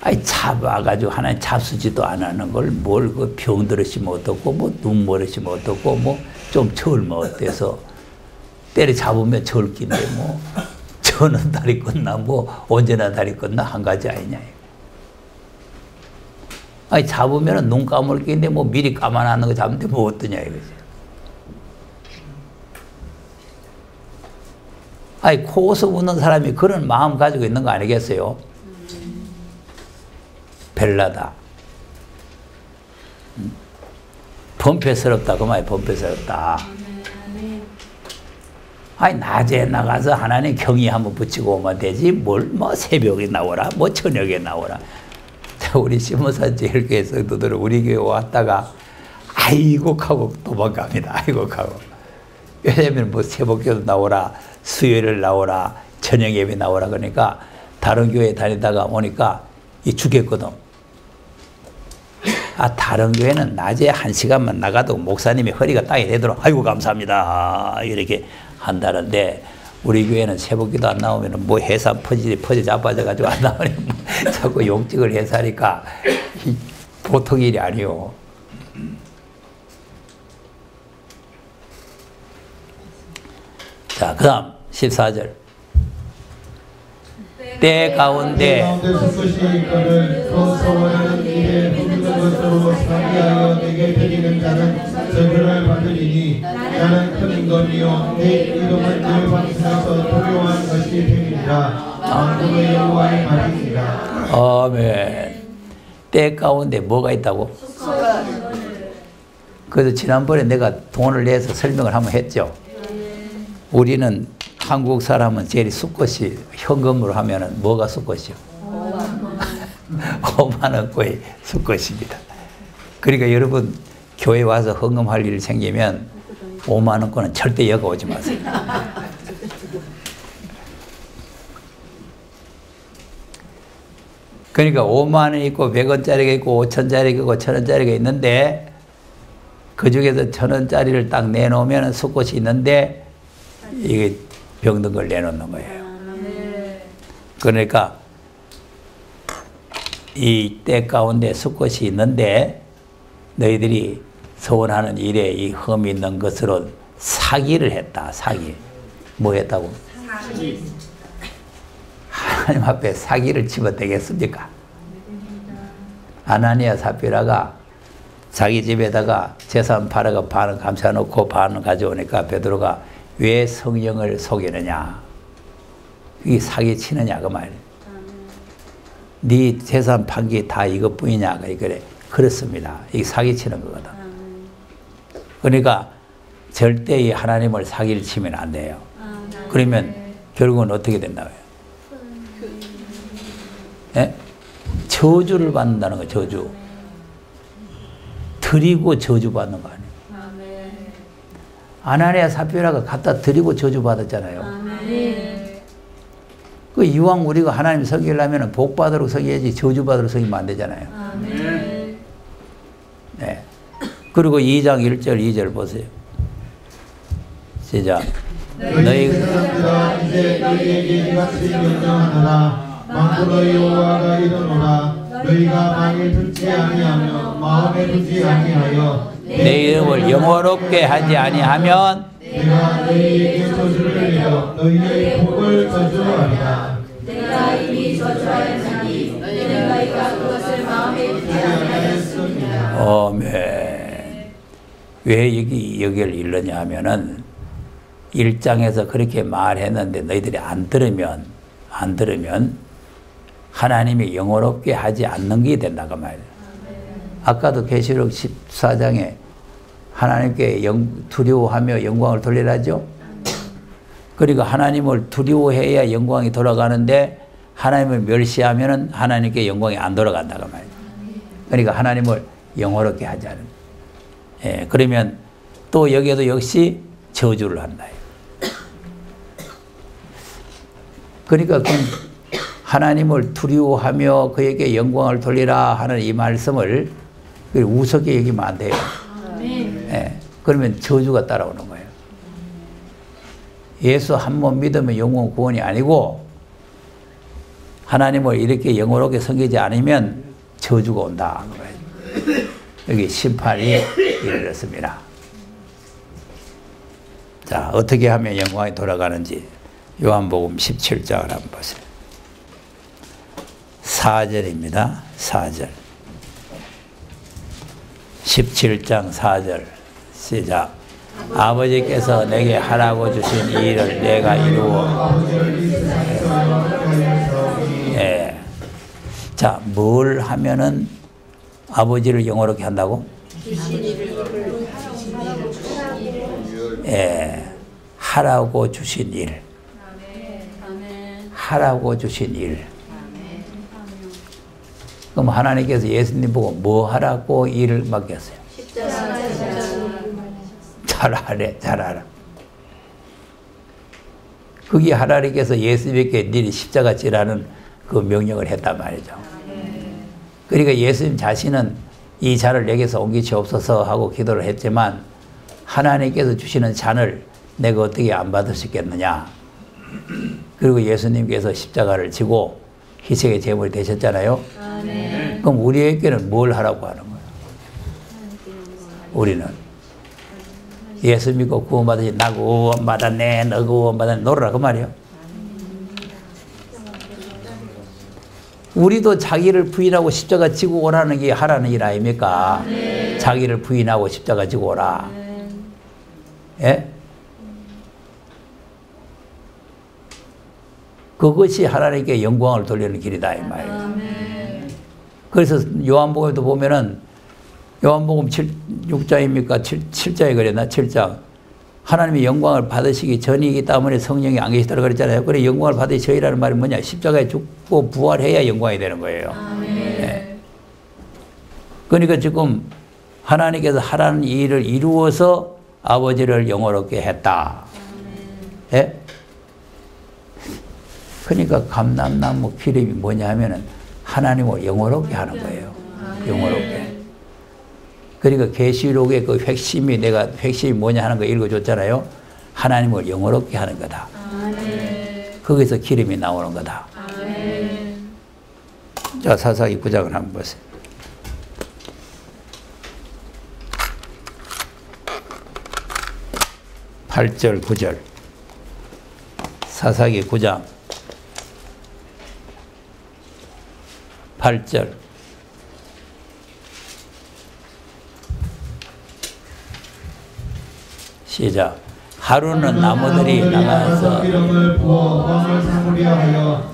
아이 잡아가지고 하나님 잡수지도 안 하는 걸 뭘 그 병들으시면 어떻고 뭐 눈멀으시면 어떻고 뭐 좀 젊어 어때서 때려 잡으면 절긴데 뭐 저는 다리 끝나 뭐 언제나 다리 끝나 한 가지 아니냐. 아니 잡으면은 눈 감을 게인데 뭐 미리 감아놨는 거 잡는데 뭐 어떠냐 이거지. 아니 코웃음 웃는 사람이 그런 마음 가지고 있는 거 아니겠어요? 벨라다. 범죄스럽다 그 말이 범죄스럽다. 아니 낮에 나가서 하나님 경의 한번 붙이고 오면 되지 뭘 뭐 새벽에 나오라 뭐 저녁에 나오라. 우리 시모사 제일교회 성도들은 우리 교회 왔다가 아이고 하고 도망갑니다. 아이고 하고. 왜냐면 뭐 새벽기도 나오라 수요일을 나오라 저녁 예배 나오라 그러니까 다른 교회 다니다가 오니까 이 죽겠거든. 아 다른 교회는 낮에 1시간만 나가도 목사님이 허리가 땅에 대도록 아이고 감사합니다 이렇게 한다는데 우리 교회는 새벽기도 안 나오면 뭐 해산 퍼져 자빠져가지고 안 나오면 뭐 자꾸 욕직을 해서 하니까 보통 일이 아니요. 자, 그 다음 14절. 때 가운데 솟으신 이거를 그 소원하는 일에 부르는 것으로 상기하여 내게 드리는 자는 저주를 받으리니 나는 큰 임금이요 내 이름을 늘 방송해서 두려워한 것이 되리라. 만군의 여호와의 말이니라. 아멘. 때 가운데 뭐가 있다고? 그래서 지난번에 내가 돈을 내서 설명을 한번 했죠. 우리는 한국 사람은 제일 수컷이 현금으로 하면은 뭐가 수컷이요? 5만 원꼴이 수컷입니다. 그러니까 여러분 교회 와서 헌금할 일 생기면 5만 원꼴은 절대 여기 오지 마세요. 그러니까 5만 원 있고 100원짜리가 있고 5천짜리가 있고 1,000원짜리가 있는데 그 중에서 1,000원짜리를 딱 내놓으면 수꽃이 있는데 이게 병든 걸 내놓는 거예요. 그러니까 이 때 가운데 수꽃이 있는데 너희들이 소원하는 일에 이 흠이 있는 것으로 사기를 했다. 사기. 뭐 했다고? 사기. 하나님 앞에 사기를 치면 되겠습니까? 아나니아 삽비라가 자기 집에다가 재산 팔아가 반은 감춰놓고 반은 가져오니까 베드로가 왜 성령을 속이느냐? 이게 사기 치느냐 그 말이야. 네 재산 판 게 다 이것뿐이냐? 그래. 그렇습니다. 이게 사기 치는 거거든. 그러니까 절대 이 하나님을 사기를 치면 안 돼요. 그러면 결국은 어떻게 된다고요? 예? 저주를 받는다는 거예요. 저주. 드리고 저주 받는 거 아니에요. 아나니아 삽비라가 갖다 드리고 저주 받았잖아요. 그 이왕 우리가 하나님 섬기려면 복 받으러 섬겨야지 저주 받으러 섬기면 안 되잖아요. 네. 그리고 2장 1절 2절 보세요. 시작. 너희 사람들아 이제 너희에게 이같이 명령하노라. 만군의 여호와가 이르노라. 너희가 만일 듣지 아니하며 마음에 두지 아니하여 내 이름을 영화롭게 하지 아니하면 내가 너희에게 저주를 내려 너희의 복을 저주하리라. 내가 이미 저주하였으니 너희는 너희가 그것을 마음에 두지 아니하였습니다. 아멘. 왜 여기를 읽느냐 하면은 1장에서 그렇게 말했는데 너희들이 안 들으면 하나님이 영원롭게 하지 않는 게 된다고 말이에요. 아까도 계시록 14장에 하나님께 두려워하며 영광을 돌리라죠. 그러니까 하나님을 두려워해야 영광이 돌아가는데 하나님을 멸시하면 하나님께 영광이 안 돌아간다고 말이에요. 그러니까 하나님을 영원롭게 하지 않은. 예, 그러면 또 여기에도 역시 저주를 한다. 그러니까 하나님을 두려워하며 그에게 영광을 돌리라 하는 이 말씀을 우습게 여기면 안 돼요. 예, 그러면 저주가 따라오는 거예요. 예수 한 번 믿으면 영원 구원이 아니고 하나님을 이렇게 영원하게 섬기지 않으면 저주가 온다. 여기 심판이 이르렀습니다. 자, 어떻게 하면 영광이 돌아가는지 요한복음 17장을 한번 보세요. 4절입니다. 4절. 17장 4절. 시작. 아버지께서 내게 하라고 주신 이 일을 내가 이루어. 예. 자, 뭘 하면은 아버지를 영원롭게 한다고? 예. 하라고 주신 일. 하라고 주신 일. 그럼 하나님께서 예수님 보고 뭐 하라고 일을 맡겼어요? 잘하래, 잘하라. 그게 하나님께서 예수님께 니네 십자가 지라는 그 명령을 했단 말이죠. 그러니까 예수님 자신은 이 잔을 내게서 옮기시옵소서 하고 기도를 했지만 하나님께서 주시는 잔을 내가 어떻게 안 받을 수 있겠느냐. 그리고 예수님께서 십자가를 지고 희생의 제물이 되셨잖아요. 그럼 우리에게는 뭘 하라고 하는 거예요? 우리는 예수 믿고 구원받으시 나 구원받았네 너 구원받았네 놀아라 그 말이에요. 우리도 자기를 부인하고 십자가 지고 오라는 게 하라는 일 아닙니까? 자기를 부인하고 십자가 지고 오라. 예? 그것이 하나님께 영광을 돌리는 길이다 이 말이에요. 그래서 요한복음에도 보면은 요한복음 6장입니까? 7장에 그랬나? 7장. 하나님의 영광을 받으시기 전이기 때문에 성령이 안 계시다고 그랬잖아요. 그래 영광을 받으시 저희라는 말이 뭐냐? 십자가에 죽고 부활해야 영광이 되는 거예요. 네. 그러니까 지금 하나님께서 하라는 일을 이루어서 아버지를 영원롭게 했다. 예? 그러니까 감람나무 기름이 뭐냐 하면은 하나님을 영원롭게 하는 거예요. 영원롭게. 그러니까 계시록의 그 핵심이 내가 핵심이 뭐냐 하는 거 읽어줬잖아요. 하나님을 영원롭게 하는 거다. 거기서 기름이 나오는 거다. 자, 사사기 9장을 한번 보세요. 8절 9절 사사기 9장 8절 시작. 하루는 나무들이 나가서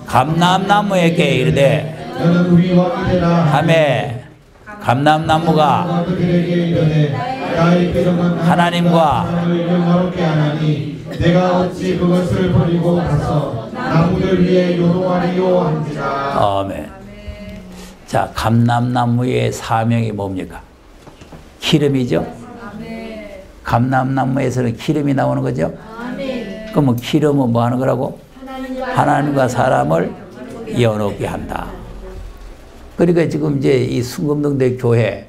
감람나무에게 이르되 하매 감람나무가 하나님과 내가 어찌 그것을 버리고 가서 나무들 위에 요동하리요 한지라. 아멘. 자, 감람나무의 사명이 뭡니까? 기름이죠. 감람나무에서는 기름이 나오는 거죠. 그러면 기름은 뭐 하는 거라고? 하나님과 사람을 연합게 한다. 그러니까 지금 이제 이 순금동대 교회,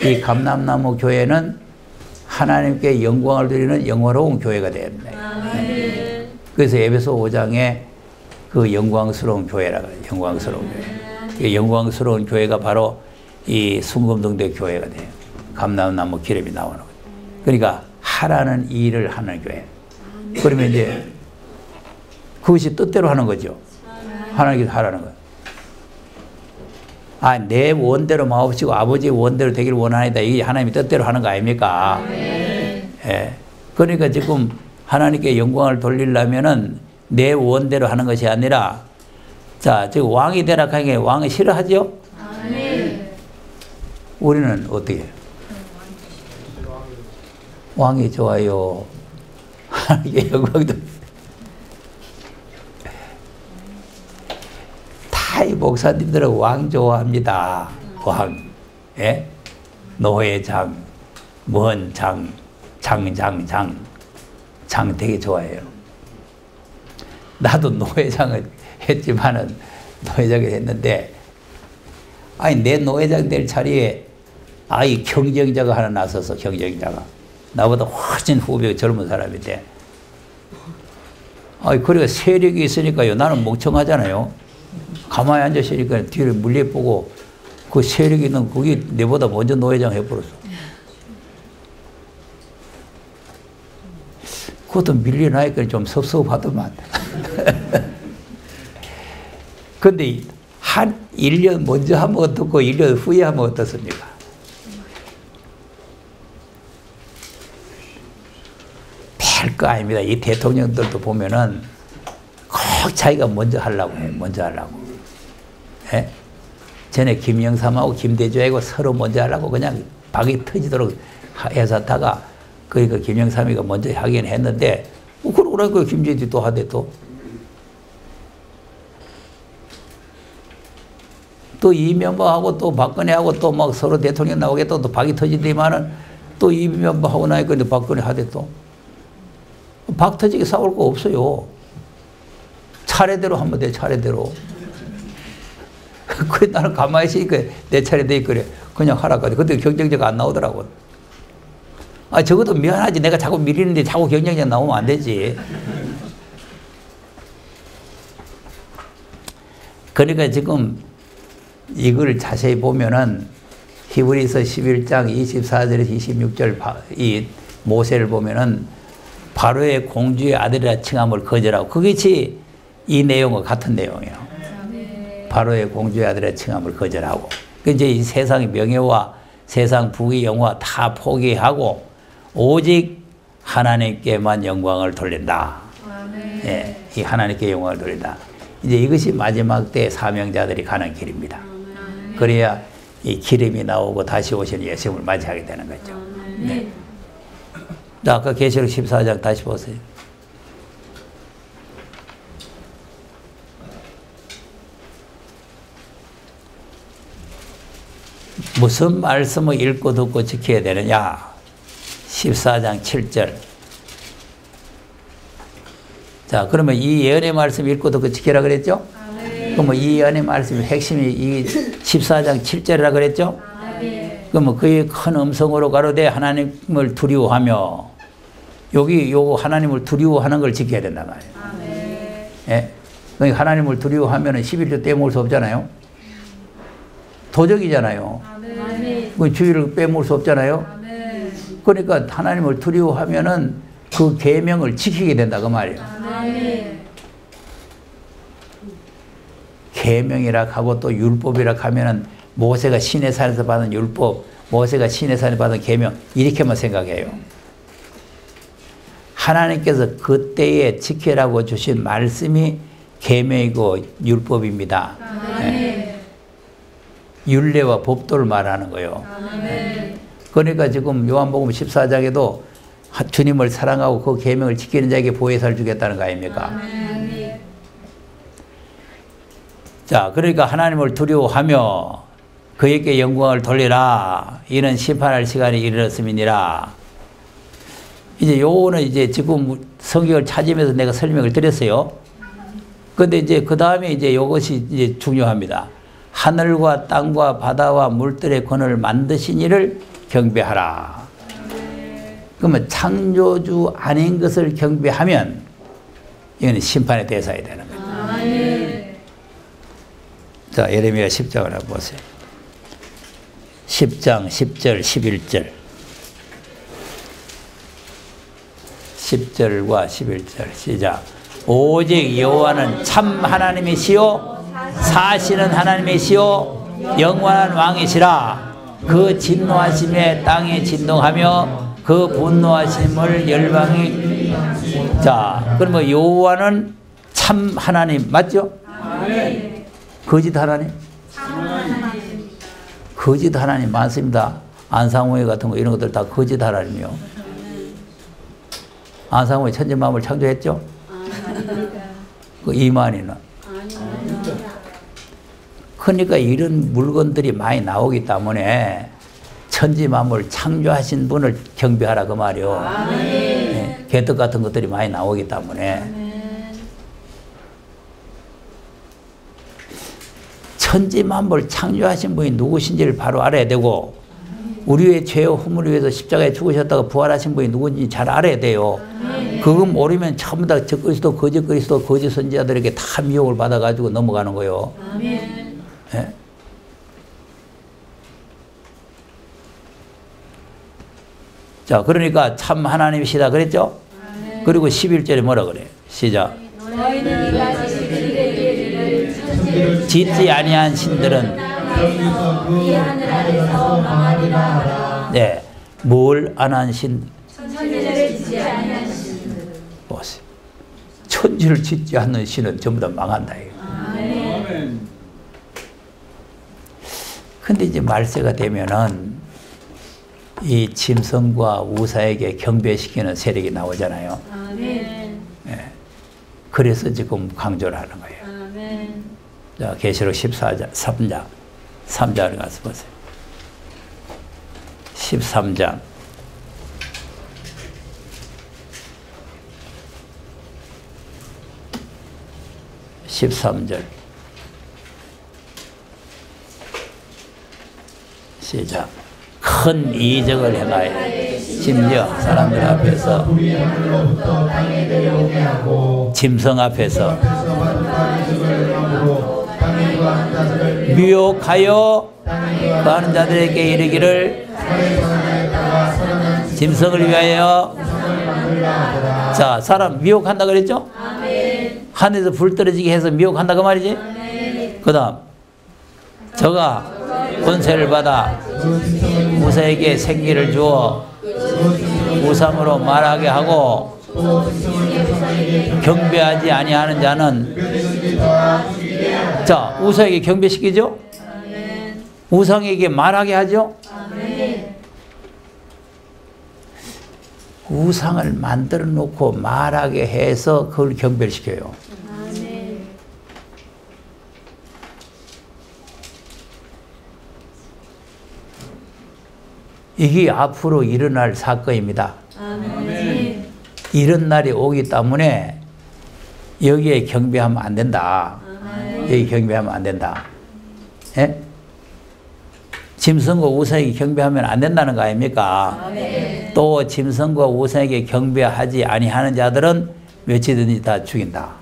이 감람나무 교회는 하나님께 영광을 드리는 영화로운 교회가 되었네. 그래서 에베소 5장에 그 영광스러운 교회라고 해요. 영광스러운 교회. 이 영광스러운 교회가 바로 이 순금동대 교회가 돼요. 감람나무 기름이 나오는 거예요. 그러니까 하라는 일을 하는 교회. 그러면 이제 그것이 뜻대로 하는 거죠. 하나님께서 하라는 거예요. 아, 내 원대로 마옵시고 아버지의 원대로 되기를 원하나이다. 이게 하나님이 뜻대로 하는 거 아닙니까? 예. 그러니까 지금 하나님께 영광을 돌리려면은 내 원대로 하는 것이 아니라, 자, 지금 왕이 되라 하는 게 왕이 싫어하죠? 우리는 어떻게 해요? 왕이 좋아요. 하나님께 영광도. 다 이 목사님들은 왕 좋아합니다. 왕. 예? 노회장, 먼장, 장장장. 장 되게 좋아해요. 나도 노회장을 했지만은, 노회장을 했는데, 아니, 내 노회장 될 자리에 아이 경쟁자가 하나 나서서, 경쟁자가. 나보다 훨씬 후배 젊은 사람인데, 아니, 그래가 세력이 있으니까요. 나는 멍청하잖아요. 가만히 앉아있으니까 뒤를 물려보고, 그 세력이 있는 그게 내보다 먼저 노회장 해버렸어. 그것도 밀려나니까 좀 섭섭하더만. 근데 한 1년 먼저 하면 어떻고 1년 후에 하면 어떻습니까? 별거 아닙니다. 이 대통령들도 보면은 꼭 자기가 먼저 하려고 해요. 먼저 하려고. 예? 전에 김영삼하고 김대중하고 서로 먼저 하려고 그냥 박이 터지도록 해서 하다가, 그러니까 김영삼이가 먼저 하긴 했는데 그러니까 김재지 또 하대 또. 또 이명박하고 또 박근혜하고 또 막 서로 대통령 나오겠다 또 박이 터지더니만은 또 이명박하고 나니까 박근혜 하대 또. 박 터지게 싸울 거 없어요. 차례대로 하면 돼, 차례대로. 그래, 나는 가만히 있으니까 내 차례 돼, 그래. 그냥 하라고. 그때 경쟁자가 안 나오더라고. 아, 적어도 미안하지. 내가 자꾸 밀리는데 자꾸 경쟁자 나오면 안 되지. 그러니까 지금 이걸 자세히 보면은 히브리서 11장 24절에서 26절 이 모세를 보면은 바로의 공주의 아들이라 칭함을 거절하고 그것이 이 내용과 같은 내용이에요. 바로의 공주의 아들이라 칭함을 거절하고 이제 이 세상의 명예와 세상 부귀 영화 다 포기하고 오직 하나님께만 영광을 돌린다. 예, 이 하나님께 영광을 돌린다. 이제 이것이 마지막 때 사명자들이 가는 길입니다. 그래야 이 기름이 나오고 다시 오시는 예수님을 맞이하게 되는 거죠. 네. 자, 아까 계시록 14장 다시 보세요. 무슨 말씀을 읽고 듣고 지켜야 되느냐? 14장 7절. 자, 그러면 이 예언의 말씀 읽고 듣고 지키라 그랬죠? 그러면 이 예언의 말씀의 핵심이 이 14장 7절이라 그랬죠? 그러면 그의 큰 음성으로 가로되 하나님을 두려워하며 여기 요거 하나님을 두려워하는 걸 지켜야 된단 말이에요. 예? 그러니까 하나님을 두려워하면 11조 떼먹을 수 없잖아요. 도적이잖아요. 그 주의를 빼먹을 수 없잖아요. 그러니까 하나님을 두려워하면은 그 계명을 지키게 된다 그 말이에요. 계명이라 하고 또 율법이라 하면은 모세가 시내산에서 받은 율법, 모세가 시내산에서 받은 계명 이렇게만 생각해요. 하나님께서 그때에 지키라고 주신 말씀이 계명이고 율법입니다. 네. 율례와 법도를 말하는 거예요. 네. 그러니까 지금 요한복음 14장에도 주님을 사랑하고 그 계명을 지키는 자에게 보혜사를 주겠다는 거 아닙니까? 자, 그러니까 하나님을 두려워하며 그에게 영광을 돌리라. 이는 심판할 시간이 이르렀음이니라. 이제 요거는 이제 지금 성경을 찾으면서 내가 설명을 드렸어요. 근데 이제 그 다음에 이제 요것이 이제 중요합니다. 하늘과 땅과 바다와 물들의 권을 만드신 이를 경배하라. 그러면 창조주 아닌 것을 경배하면 이거는 심판의 대상이 되는 거죠. 자, 예레미야 10장을 한번 보세요. 10장 10절 11절 10절과 11절 시작. 오직 여호와는 참 하나님이시요 사시는 하나님이시요 영원한 왕이시라. 그 진노하심에 땅이 진동하며 그 분노하심을 열방이. 자, 그러면 여호와는 참 하나님 맞죠? 거짓 하나님? 거짓 하나님 많습니다. 안상호회 같은 거 이런 것들 다 거짓 하나님이요. 안상호회 천지만물을 창조했죠? 그 이만희는. 그러니까 이런 물건들이 많이 나오기 때문에 천지만물 창조하신 분을 경배하라 그 말이요. 네, 개떡 같은 것들이 많이 나오기 때문에. 천지만물 창조하신 분이 누구신지를 바로 알아야 되고 우리의 죄와 허물을 위해서 십자가에 죽으셨다가 부활하신 분이 누군지 잘 알아야 돼요. 그거 모르면 전부 다 적그리스도 거짓 그리스도 거짓 선지자들에게 다 미혹을 받아가지고 넘어가는 거예요. 네? 자, 그러니까 참 하나님이시다 그랬죠? 그리고 11절에 뭐라 그래요? 시작. 짓지 아니한 신들은 네, 뭘 안 한 신? 보세요. 천지를 짓지 않는 신은 전부 다 망한다. 근데 이제 말세가 되면은 이 짐승과 우사에게 경배시키는 세력이 나오잖아요. 아멘. 예. 그래서 지금 강조를 하는 거예요. 아멘. 자, 계시록 14장, 3장을 가서 보세요. 13장. 13절. 시작. 큰 이적을 행하여 심지어 사람들 앞에서 불이 하늘로부터 땅에 내려오게 하고 짐승 앞에서 앞에서 받은 이적을 행함으로 땅에 거하는 자들을 미혹하여 거하는 자들에게 이르기를 산에 살아나였다가 살아난 짐승을 위하여. 짐승을 만들라 하더라. 자, 사람 미혹한다 그랬죠? 아멘. 하늘에서 불 떨어지게 해서 미혹한다 그 말이지? 아멘. 그 다음 저가 권세를 받아 그 짐승은 우사에게 생기를 주어 우상으로 말하게 하고 또 짐승을 조상에게 경배하지 아니하는 자는, 자, 우사에게 경배시키죠? 아멘. 우상에게 말하게 하죠? 아멘. 우상을 만들어 놓고 말하게 해서 그걸 경배를 시켜요. 아멘. 이게 앞으로 일어날 사건입니다. 아멘. 이런 날이 오기 때문에 여기에 경배하면 안 된다. 여기 경배하면 안 된다. 예? 짐승과 우상에게 경배하면 안 된다는 거 아닙니까? 아멘. 또 짐승과 우상에게 경배하지 아니하는 자들은 며칠든지 다 죽인다.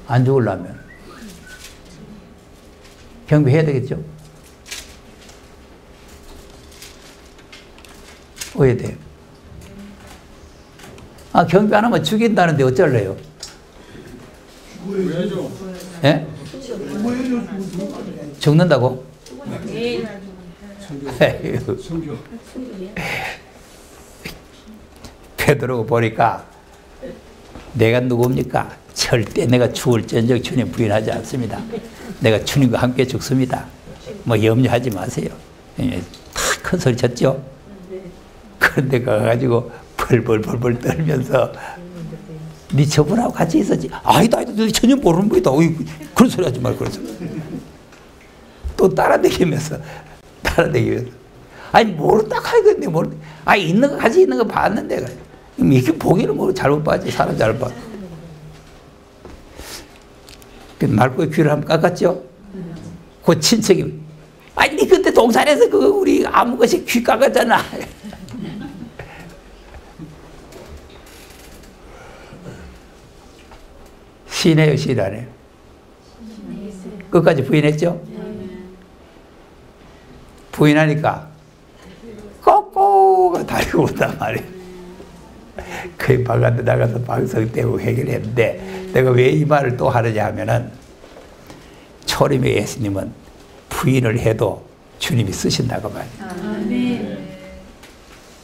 안 죽으려면 경배해야 되겠죠? 왜 돼요? 아, 경배 안 하면 죽인다는데 어쩔래요? 예? 죽는다고? 에휴. 베드로가 보니까 내가 누굽니까? 절대 내가 죽을지언정 주님 부인하지 않습니다. 내가 주님과 함께 죽습니다. 뭐 염려하지 마세요. 다 큰 소리 쳤죠? 그런데 가가지고 벌벌벌벌 떨면서 네 저분하고 같이 있었지. 아니다, 너 전혀 모르는 거다. 그런 소리 하지 말고 그래서 또 따라다니면서 아니 모른다 하겠네. 아니 있는 거 같이 있는 거 봤는데 이렇게 보기는 뭐 잘못 봤지. 사람 잘못 봤. 그 말고의 귀를 한번 깎았죠. 그 친척이 아니 니 그때 동산에서 그거 우리 아무 것이 귀 깎았잖아. 시네요, 시를 안 해요? 끝까지 부인했죠? 부인하니까 꼬꼬가 달고 온단 말이에요. 거의 바깥에 나가서 방송 때문에 해결했는데 내가 왜 이 말을 또 하느냐 하면은 초림의 예수님은 부인을 해도 주님이 쓰신다고 말이에요. 아멘.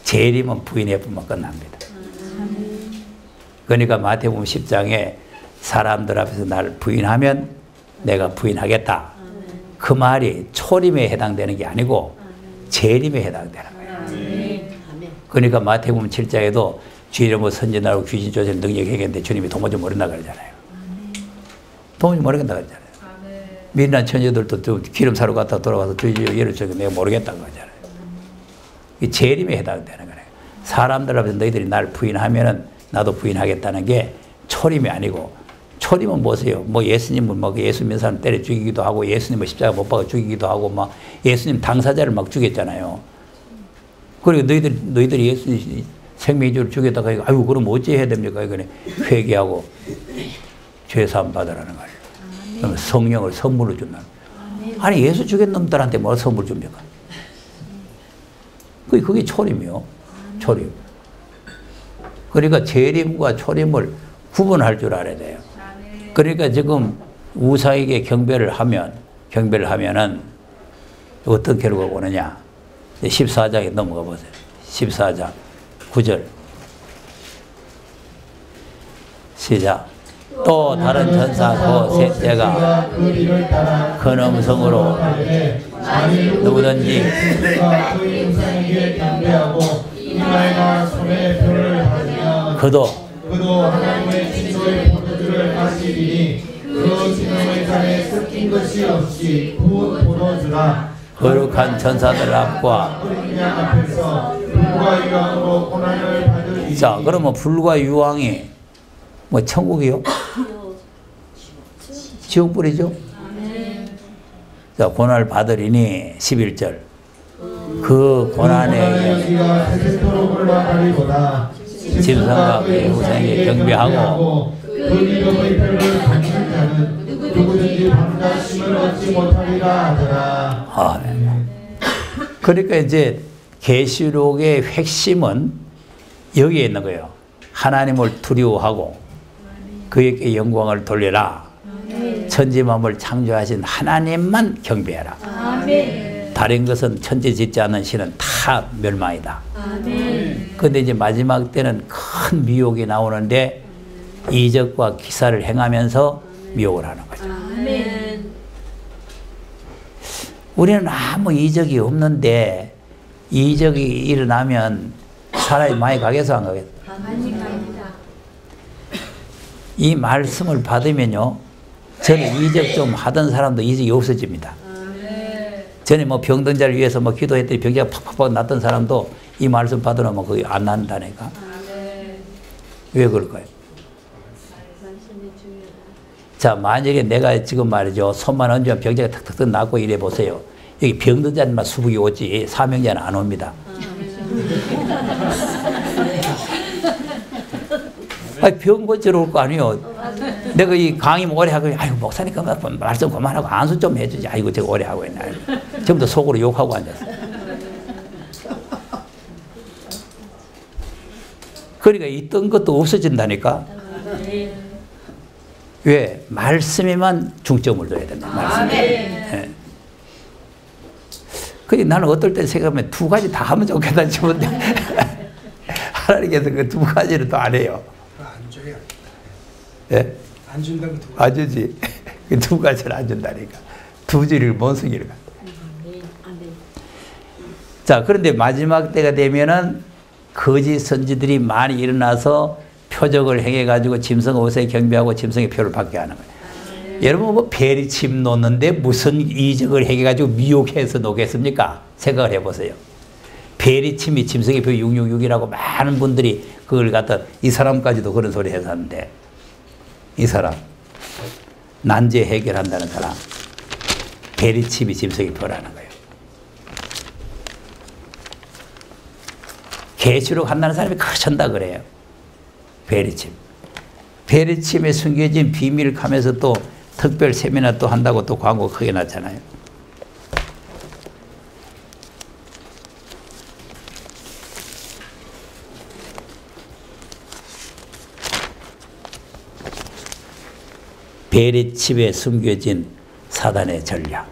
재림은 부인해보면 끝납니다. 그러니까 마태복음 10장에 사람들 앞에서 나를 부인하면 내가 부인하겠다. 그 말이 초림에 해당되는 게 아니고 재림에 해당되는 거예요. 그러니까 마태복음 7장에도 주 이름으로 선전하고 귀신 쫓아내는 능력이 행했는데 주님이 도무지 모른다 그러잖아요. 도무지 모르겠다 그러잖아요. 미련한 처녀들도 또 기름 사러 갔다 돌아와서 주여 예를 들어 내가 모르겠다고 하잖아요. 이 재림에 해당되는 거예요. 사람들 앞에서 너희들이 나를 부인하면은 나도 부인하겠다는 게 초림이 아니고, 초림은 뭐세요? 뭐 예수님은 막 예수 믿는 사람 때려 죽이기도 하고 예수님을 십자가 못 박아 죽이기도 하고 막 예수님 당사자를 막 죽였잖아요. 그리고 너희들이 예수님 생명주를 죽였다가 아유 그럼 어찌 해야 됩니까? 이거는 회개하고 죄사함 받으라는 거예요. 그러면 성령을 선물로 준다는 거예요. 아니 예수 죽인 놈들한테 뭐 선물 줍니까? 그게 초림이요. 초림. 그러니까 재림과 초림을 구분할 줄 알아야 돼요. 그러니까 지금 우사에게 경배를 하면은 어떤 결과가 오느냐. 14장에 넘어가 보세요. 14장 9절. 시작. 또 다른 천사 또 셋째가 그 일을 따라 큰 음성으로 누구든지 그의 우상에게 경배하고 이마에나 손에 표를 받으면 그도 하나님의 진노의 포도주를 마시리니 그 진노의 잔에 섞인 것이 없이 부은 포도주라. 거룩한 천사들 앞과 어린 양 앞에서 불과 유황으로 고난을 받으리니. 자 그러면 불과 유황이 뭐 천국이요? 지옥불이죠? 자 고난을 받으리니 11절 그 고난의 여기가 세세토록 올라가리보다 짐승과 그의 우상에게 경배하고 그 이름의 표를 받는 자는 누구든지 방자심을 얻지 못하리라 하더라. 아멘. 그러니까 이제 계시록의 핵심은 여기에 있는 거예요. 하나님을 두려워하고 그에게 영광을 돌려라. 천지만물 창조하신 하나님만 경배해라. 다른 것은 천지 짓지 않는 신은 다 멸망이다. 그런데 이제 마지막 때는 큰 미혹이 나오는데 이적과 기사를 행하면서 미혹을 하는 거죠. 우리는 아무 이적이 없는데 이적이 일어나면 사람이 많이 가겠어 안 가겠어? 이 말씀을 받으면요 저는 이적 좀 하던 사람도 이적이 없어집니다. 전에 뭐 병든 자를 위해서 뭐 기도했더니 병자가 팍팍팍 났던 사람도 이 말씀 받으면 거의 안 난다니까. 왜 그럴까요? 자 만약에 내가 지금 말이죠 손만 얹으면 병자가 탁탁탁 낫고 이래 보세요. 여기 병든 자만 수북이 오지 사명자는 안 옵니다. 아니 병 고치러 올 거 아니에요. 내가 이 강의 오래 하고 아이고 목사님 그만 말씀 그만하고 안수 좀 해주지. 아이고 제가 오래 하고 있나. 전부 다 속으로 욕하고 앉았어. 그러니까 있던 것도 없어진다니까. 왜? 말씀에만 중점을 둬야 된다. 말씀. 네. 그래 나는 어떨 때 생각하면 두 가지 다 하면 좋겠다 싶은데 하나님께서 그 두 가지를 또 안 해요. 안 줘요. 예? 안 준다고 두 안 주지. 그 두 가지를 안 준다니까. 두 줄을 원숭이를 갖다. 자, 그런데 마지막 때가 되면은 거짓 선지들이 많이 일어나서 표적을 행해가지고 짐승 옷에 경배하고 짐승의 표를 받게 하는 거예요. 여러분 뭐 베리침 놓는데 무슨 이적을 행해가지고 미혹해서 놓겠습니까? 생각을 해보세요. 베리침이 짐승의 표 666이라고 많은 분들이 그걸 갖다 이 사람까지도 그런 소리 해서 하는데 이 사람 난제 해결한다는 사람 베리침이 짐승의 표라는 거예요. 계시록 한다는 사람이 크천다 그래요. 베리침. 베리침에 숨겨진 비밀을 하면서 또 특별 세미나 또 한다고 또 광고 크게 났잖아요. 베리칩에 숨겨진 사단의 전략.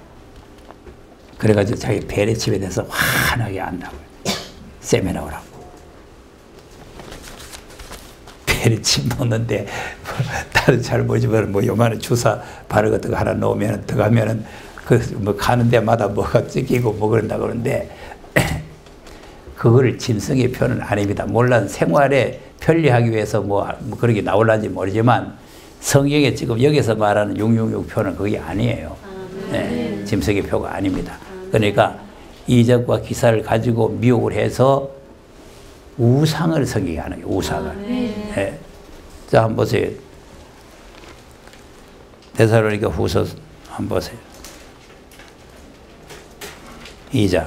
그래가지고 자기 베리칩에 대해서 환하게 안다고요. 세미나 오라고. 베리칩 넣는데 다른 잘 모르지만 뭐 요만한 주사 바르 같은 거 하나 넣으면 들어가면은 그 뭐 가는 데마다 뭐가 찢기고 뭐 그런다 그러는데 그거를 짐승의 표는 아닙니다. 물론 생활에 편리하기 위해서 뭐 그런 게 나올란지 모르지만 성경에 지금 여기서 말하는 666 표는 그게 아니에요. 네, 짐승의 표가 아닙니다. 그러니까 이적과 기사를 가지고 미혹을 해서 우상을 성경이 하는 거예요. 우상을. 네. 자, 한번 보세요. 데살로니가 후서 한번 보세요. 2장.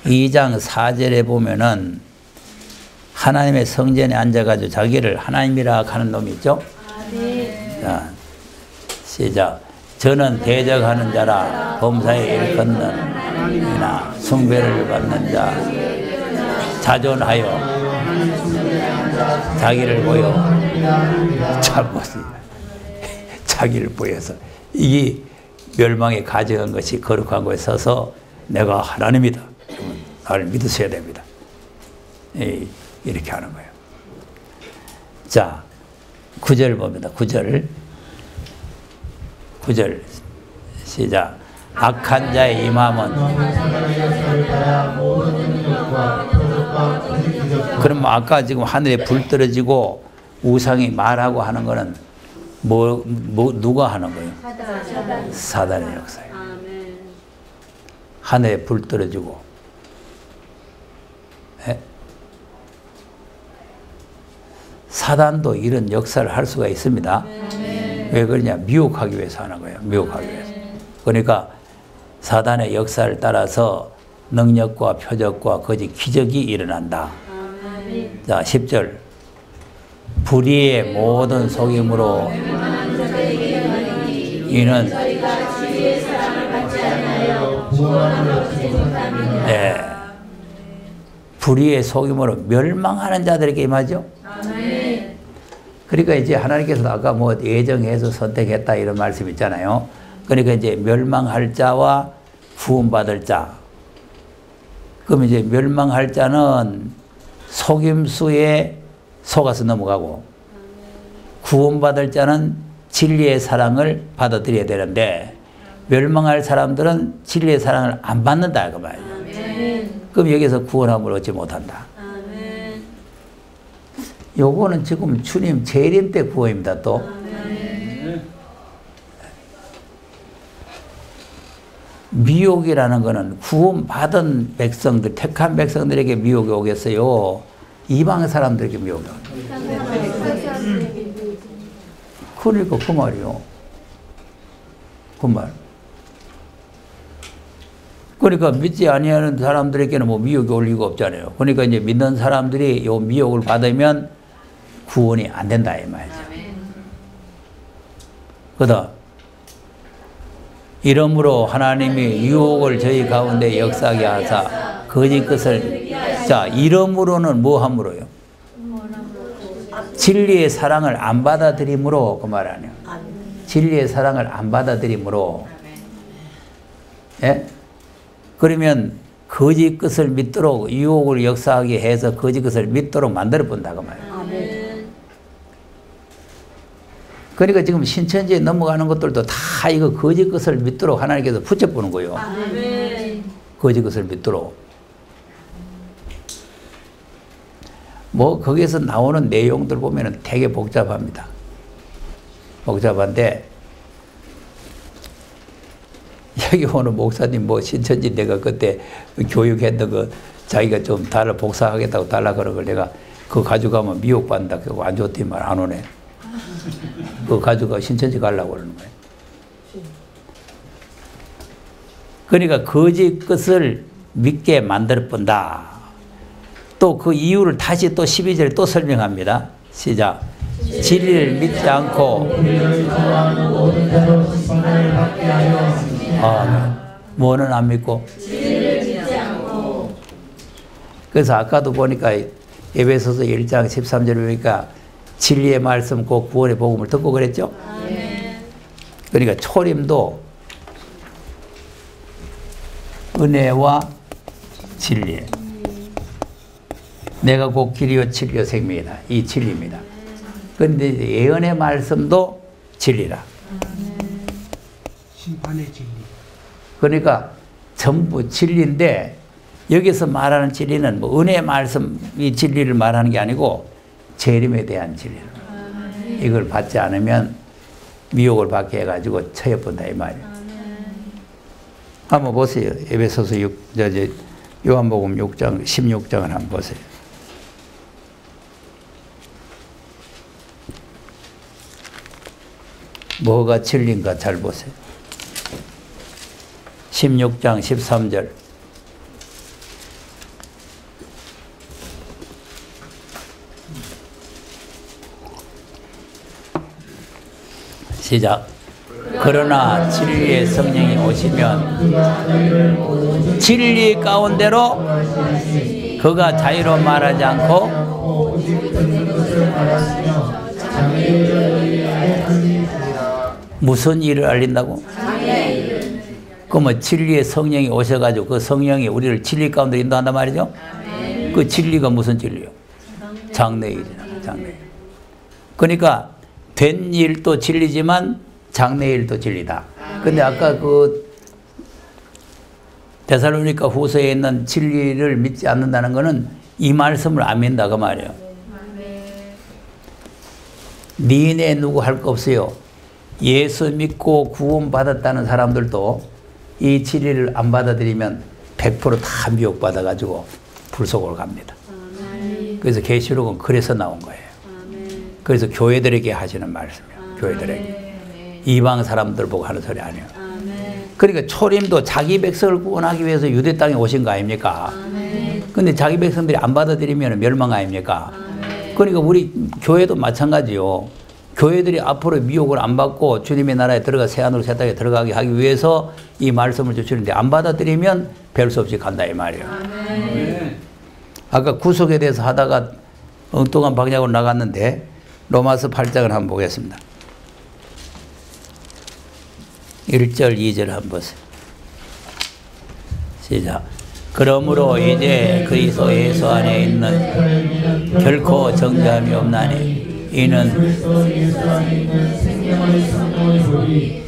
이 장 4절에 보면은 하나님의 성전에 앉아가지고 자기를 하나님이라 하는 놈이 있죠? 자, 시작. 저는 대적하는 자라 범사에 일컫는 이나 숭배를 받는 자 자존하여 자기를 보여 잘못이 자기를 보여서 이게 멸망에 가져간 것이 거룩한 곳에 서서 내가 하나님이다. 나를 믿으셔야 됩니다. 이렇게 하는 거예요. 자, 9절 봅니다. 9절 시작. 악한 자의 임함은 그럼 아까 지금 하늘에 불 떨어지고 우상이 말하고 하는 거는 누가 하는 거예요? 사단의 역사예요. 하늘에 불 떨어지고 사단도 이런 역사를 할 수가 있습니다. 왜 그러냐? 미혹하기 위해서 하는 거예요. 미혹하기 위해서. 그러니까 사단의 역사를 따라서 능력과 표적과 거짓 기적이 일어난다. 자, 10절. 불의의 모든 속임으로 이는 불의의 속임으로 멸망하는 자들에게 임하죠. 그러니까 이제 하나님께서 아까 뭐 예정해서 선택했다 이런 말씀 있잖아요. 그러니까 이제 멸망할 자와 구원받을 자. 그럼 이제 멸망할 자는 속임수에 속아서 넘어가고 구원받을 자는 진리의 사랑을 받아들여야 되는데 멸망할 사람들은 진리의 사랑을 안 받는다 그 말이에요. 그럼 여기서 구원함을 얻지 못한다. 요거는 지금 주님 재림 때 구원입니다. 또 미혹이라는 거는 구원받은 백성들, 택한 백성들에게 미혹이 오겠어요? 이방 사람들에게 미혹이 오겠어요? 그러니까 그 말이요. 그 말. 그러니까 믿지 아니하는 사람들에게는 뭐 미혹이 올 리가 없잖아요. 그러니까 이제 믿는 사람들이 요 미혹을 받으면 구원이 안 된다 이 말이죠. 그다음 이러므로 하나님이 유혹을 저희 가운데 역사하게 하사 거짓 것을 자 이러므로는 뭐 함으로요? 진리의 사랑을 안 받아들임으로 그 말 아니에요. 진리의 사랑을 안 받아들임으로 예? 그러면 거짓 것을 믿도록 유혹을 역사하게 해서 거짓 것을 믿도록 만들어 본다 그 말이에요. 그러니까 지금 신천지에 넘어가는 것들도 다 이거 거짓 것을 믿도록 하나님께서 붙여보는 거예요. 거짓 것을 믿도록. 뭐 거기에서 나오는 내용들 보면은 되게 복잡합니다. 복잡한데 여기 오는 목사님 뭐 신천지 내가 그때 교육했던 거 자기가 좀 달라 복사하겠다고 달라 그런 걸 내가 그거 가져가면 미혹받는다. 그거 안 좋대 말 안 오네. 그거 가져가 신천지 가려고 그러는 거예요. 그러니까 거짓 것을 믿게 만들 뿐다. 또 그 이유를 다시 또 12절 또 설명합니다. 시작. 진리를 믿지 않고 뭐는 안 믿고 그래서 아까도 보니까 에베소서 1장 13절 보니까 진리의 말씀 곧 구원의 복음을 듣고 그랬죠. 그러니까 초림도 은혜와 진리. 내가 곧 길이요 진리요 생명이다. 이 진리입니다. 그런데 예언의 말씀도 진리라. 심판의 진리. 그러니까 전부 진리인데 여기서 말하는 진리는 뭐 은혜의 말씀 이 진리를 말하는 게 아니고 재림에 대한 진리를. 이걸 받지 않으면 미혹을 받게 해가지고 처해본다 이 말이에요. 한번 보세요. 에베소서 6, 요한복음 6장 16장을 한번 보세요. 뭐가 진리인가 잘 보세요. 16장 13절. 시작. 그러나 진리의 성령이 오시면 진리 가운데로 그가 자유로 말하지 않고 무슨 일을 알린다고? 그러면 진리의 성령이 오셔가지고 그 성령이 우리를 진리 가운데 인도한단 말이죠. 그 진리가 무슨 진리요? 장래일이라. 장래일. 그러니까 된 일도 진리지만 장래일도 진리다. 근데 아까 그 데살로니가 후서에 있는 진리를 믿지 않는다는 것은 이 말씀을 안 믿는다 그 말이에요. 니네 누구 할 거 없어요. 예수 믿고 구원받았다는 사람들도 이 진리를 안 받아들이면 100%다 미혹받아가지고 불속으로 갑니다. 그래서 계시록은 그래서 나온 거예요. 그래서 교회들에게 하시는 말씀이에요. 교회들에게. 이방 사람들 보고 하는 소리 아니에요. 그러니까 초림도 자기 백성을 구원하기 위해서 유대 땅에 오신 거 아닙니까? 근데 자기 백성들이 안 받아들이면 멸망 아닙니까? 그러니까 우리 교회도 마찬가지요. 교회들이 앞으로 미혹을 안 받고 주님의 나라에 들어가 새하늘로 새 땅에 들어가게 하기 위해서 이 말씀을 주시는데 안 받아들이면 별 수 없이 간다 이 말이에요. 아까 구속에 대해서 하다가 엉뚱한 방향으로 나갔는데 로마서 8장을 한번 보겠습니다. 1절 2절 한번 보세요. 시작. 그러므로 이제 그리스도 예수 안에 있는 결코 정죄함이 없나니 이는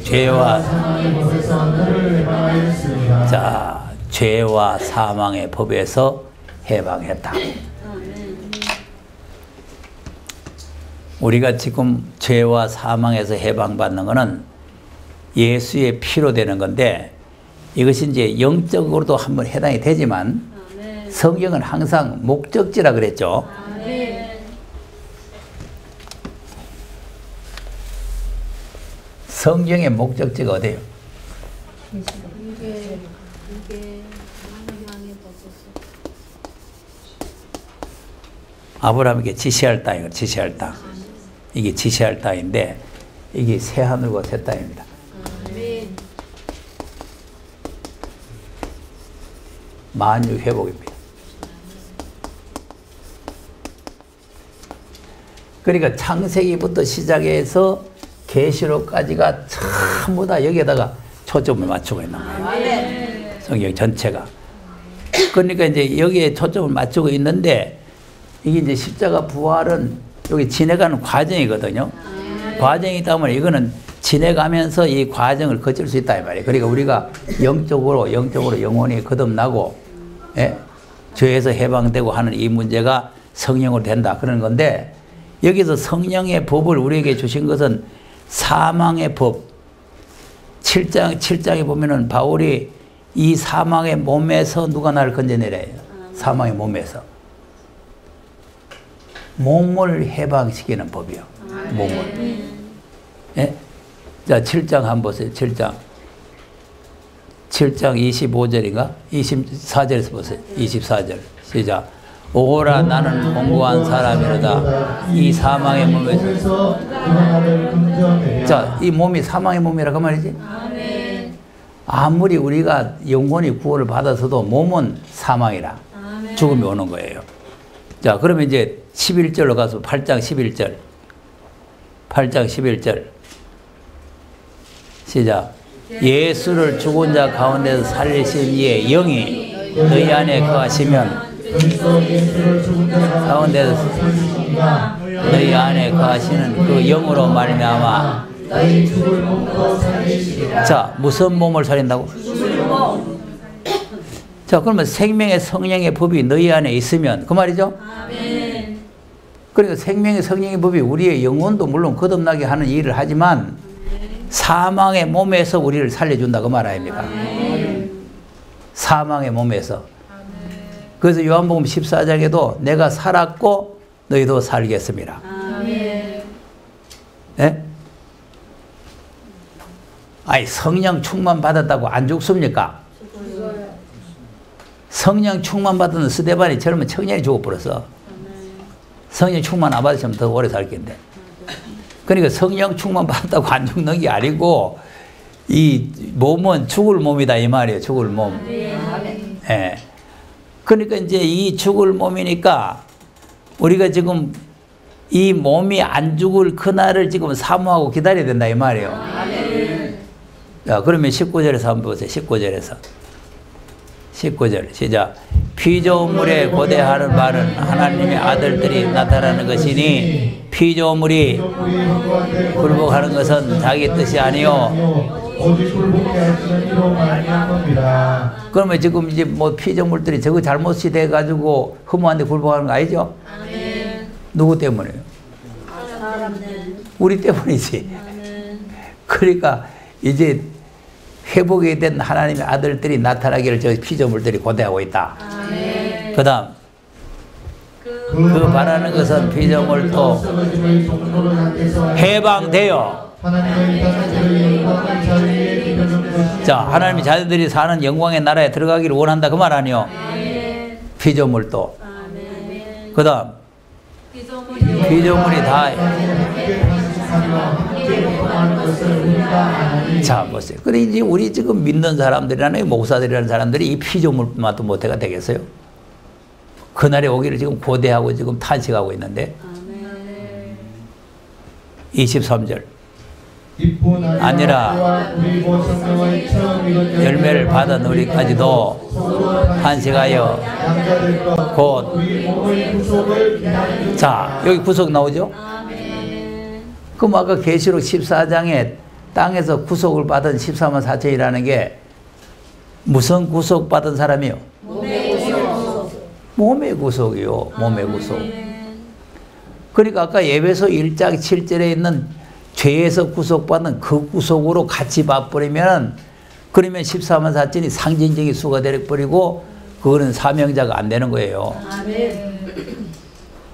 죄와 죄와 사망의 법에서 해방했다. 우리가 지금 죄와 사망에서 해방받는 것은 예수의 피로 되는 건데 이것이 이제 영적으로도 한번 해당이 되지만 성경은 항상 목적지라 그랬죠. 성경의 목적지가 어디예요? 아브라함에게 지시할 땅이에요. 지시할 땅. 이게 지시할 땅인데 이게 새 하늘과 새 땅입니다. 만유 회복입니다. 그러니까 창세기부터 시작해서 계시록까지가 전부 다 여기에다가 초점을 맞추고 있는 거예요. 성경 전체가. 그러니까 이제 여기에 초점을 맞추고 있는데 이게 이제 십자가 부활은 여기 지내가는 과정이거든요. 과정이 있다면 이거는 지내가면서 이 과정을 거칠 수 있다 이 말이에요. 그러니까 우리가 영적으로 영혼이 거듭나고 죄에서 해방되고 하는 이 문제가 성령으로 된다 그런 건데 여기서 성령의 법을 우리에게 주신 것은 사망의 법 7장에 보면은 바울이 이 사망의 몸에서 누가 나를 건져내래요. 사망의 몸에서 몸을 해방시키는 법이요. 몸을. 예? 자, 7장 한번 보세요. 7장 25절인가? 24절에서 보세요. 24절. 시작. 오라 나는 공고한 사람이로다. 이 사망의 몸에서. 자, 이 몸이 사망의 몸이라고 말이지. 아무리 우리가 영혼이 구원을 받아서도 몸은 사망이라. 죽음이 오는 거예요. 자, 그러면 이제 11절로 가서 8장 11절. 8장 11절. 시작. 예수를 죽은 자 가운데서 살리신 이의 영이 너희 안에 거하시면 가운데서 너희 안에 거하시는 그 영으로 말미암아. 자, 무슨 몸을 살린다고? 자, 그러면 생명의 성령의 법이 너희 안에 있으면 그 말이죠? 그러니까 생명의 성령의 법이 우리의 영혼도 물론 거듭나게 하는 일을 하지만 사망의 몸에서 우리를 살려준다 그 말 아닙니까? 사망의 몸에서. 그래서 요한복음 14장에도 내가 살았고 너희도 살겠습니다. 예? 아니 성령 충만 받았다고 안 죽습니까? 성령 충만 받은 스데반이 젊은 청년이 죽어버렸어. 성령 충만 안 받으시면 더 오래 살 텐데. 그러니까 성령 충만 받았다고 안 죽는 게 아니고 이 몸은 죽을 몸이다 이 말이에요. 죽을 몸. 예. 그러니까 이제 이 죽을 몸이니까 우리가 지금 이 몸이 안 죽을 그날을 지금 사모하고 기다려야 된다 이 말이에요. 자, 그러면 19절에서 한번 보세요. 19절 시작. 피조물에 고대하는 바는 하나님의 아들들이 나타나는 것이니 피조물이 굴복하는 것은 자기 뜻이 아니요 오직 굴복해 하시는 이로 말미암은 겁니다. 그러면 지금 이제 뭐 피조물들이 저거 잘못이 돼가지고 허무한데 굴복하는 거 아니죠? 누구 때문에요? 우리 때문이지. 그러니까 이제 회복이 된 하나님의 아들들이 나타나기를 저 피조물들이 고대하고 있다. 그 다음 그 바라는 것은 피조물도 해방되어 자, 하나님의 자녀들이 사는 영광의 나라에 들어가기를 원한다 그 말 아니요? 피조물도 그 다음 피조물이 다 자, 보세요. 그래 이제 우리 지금 믿는 사람들이라는 목사들이라는 사람들이 이 피조물만도 못해가 되겠어요? 그날에 오기를 지금 고대하고 지금 탄식하고 있는데 23절 아니라 열매를 받은 우리까지도 탄식하여 곧 자, 여기 구속 나오죠? 그럼 아까 계시록 14장에 땅에서 구속을 받은 14만 4천이라는 게 무슨 구속받은 사람이요? 몸의 구속이요. 몸의 구속. 그러니까 아까 에베소 1장 7절에 있는 죄에서 구속받는 그 구속으로 같이 봐버리면 그러면 14만 4천이 상징적인 수가 되어버리고 그거는 사명자가 안 되는 거예요.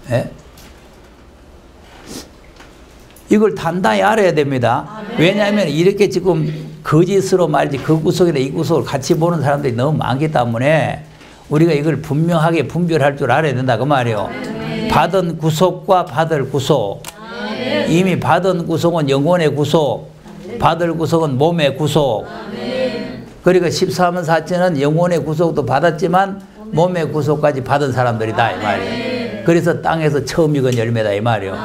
네? 이걸 단단히 알아야 됩니다. 왜냐하면 이렇게 지금 거짓으로 말이지 그 구속이나 이 구속을 같이 보는 사람들이 너무 많기 때문에 우리가 이걸 분명하게 분별할 줄 알아야 된다 그 말이에요. 받은 구속과 받을 구속. 이미 받은 구속은 영혼의 구속, 받을 구속은 몸의 구속. 그러니까 14만 4천은 영혼의 구속도 받았지만 몸의 구속까지 받은 사람들이다 이 말이에요. 그래서 땅에서 처음 익은 열매다 이 말이에요.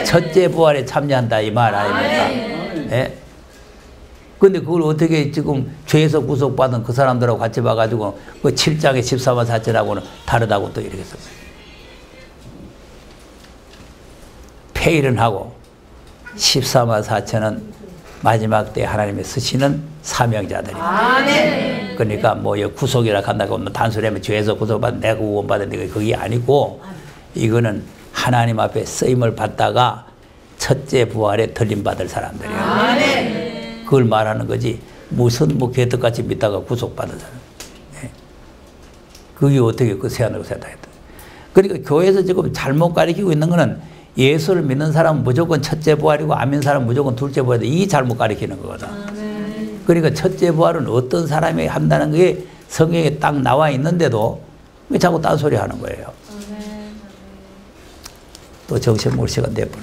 첫째 부활에 참여한다 이 말 아닙니까? 네? 근데 그걸 어떻게 지금 죄에서 구속받은 그 사람들하고 같이 봐가지고 그 7장의 14만 4천하고는 다르다고 또 이렇게 썼어요. 폐일은 하고 14만 4천은 마지막 때 하나님의 쓰시는 사명자들입니다. 그러니까 뭐 구속이라 한다고 하면 단순히 하면 죄에서 구속받은 내가 구원받은 그게 아니고 이거는 하나님 앞에 쓰임을 받다가 첫째 부활에 들림받을 사람들이에요. 그걸 말하는 거지 무슨 뭐 개떡같이 믿다가 구속받은 사람. 네. 그게 어떻게 그 세안으로 세다했다. 그러니까 교회에서 지금 잘못 가르치고 있는 거는 예수를 믿는 사람은 무조건 첫째 부활이고 안 믿는 사람은 무조건 둘째 부활이다. 이게 잘못 가르치는 거거든. 그러니까 첫째 부활은 어떤 사람이 한다는 게 성경에 딱 나와 있는데도 왜 자꾸 딴소리 하는 거예요. 또 정신 못 시간 돼버려.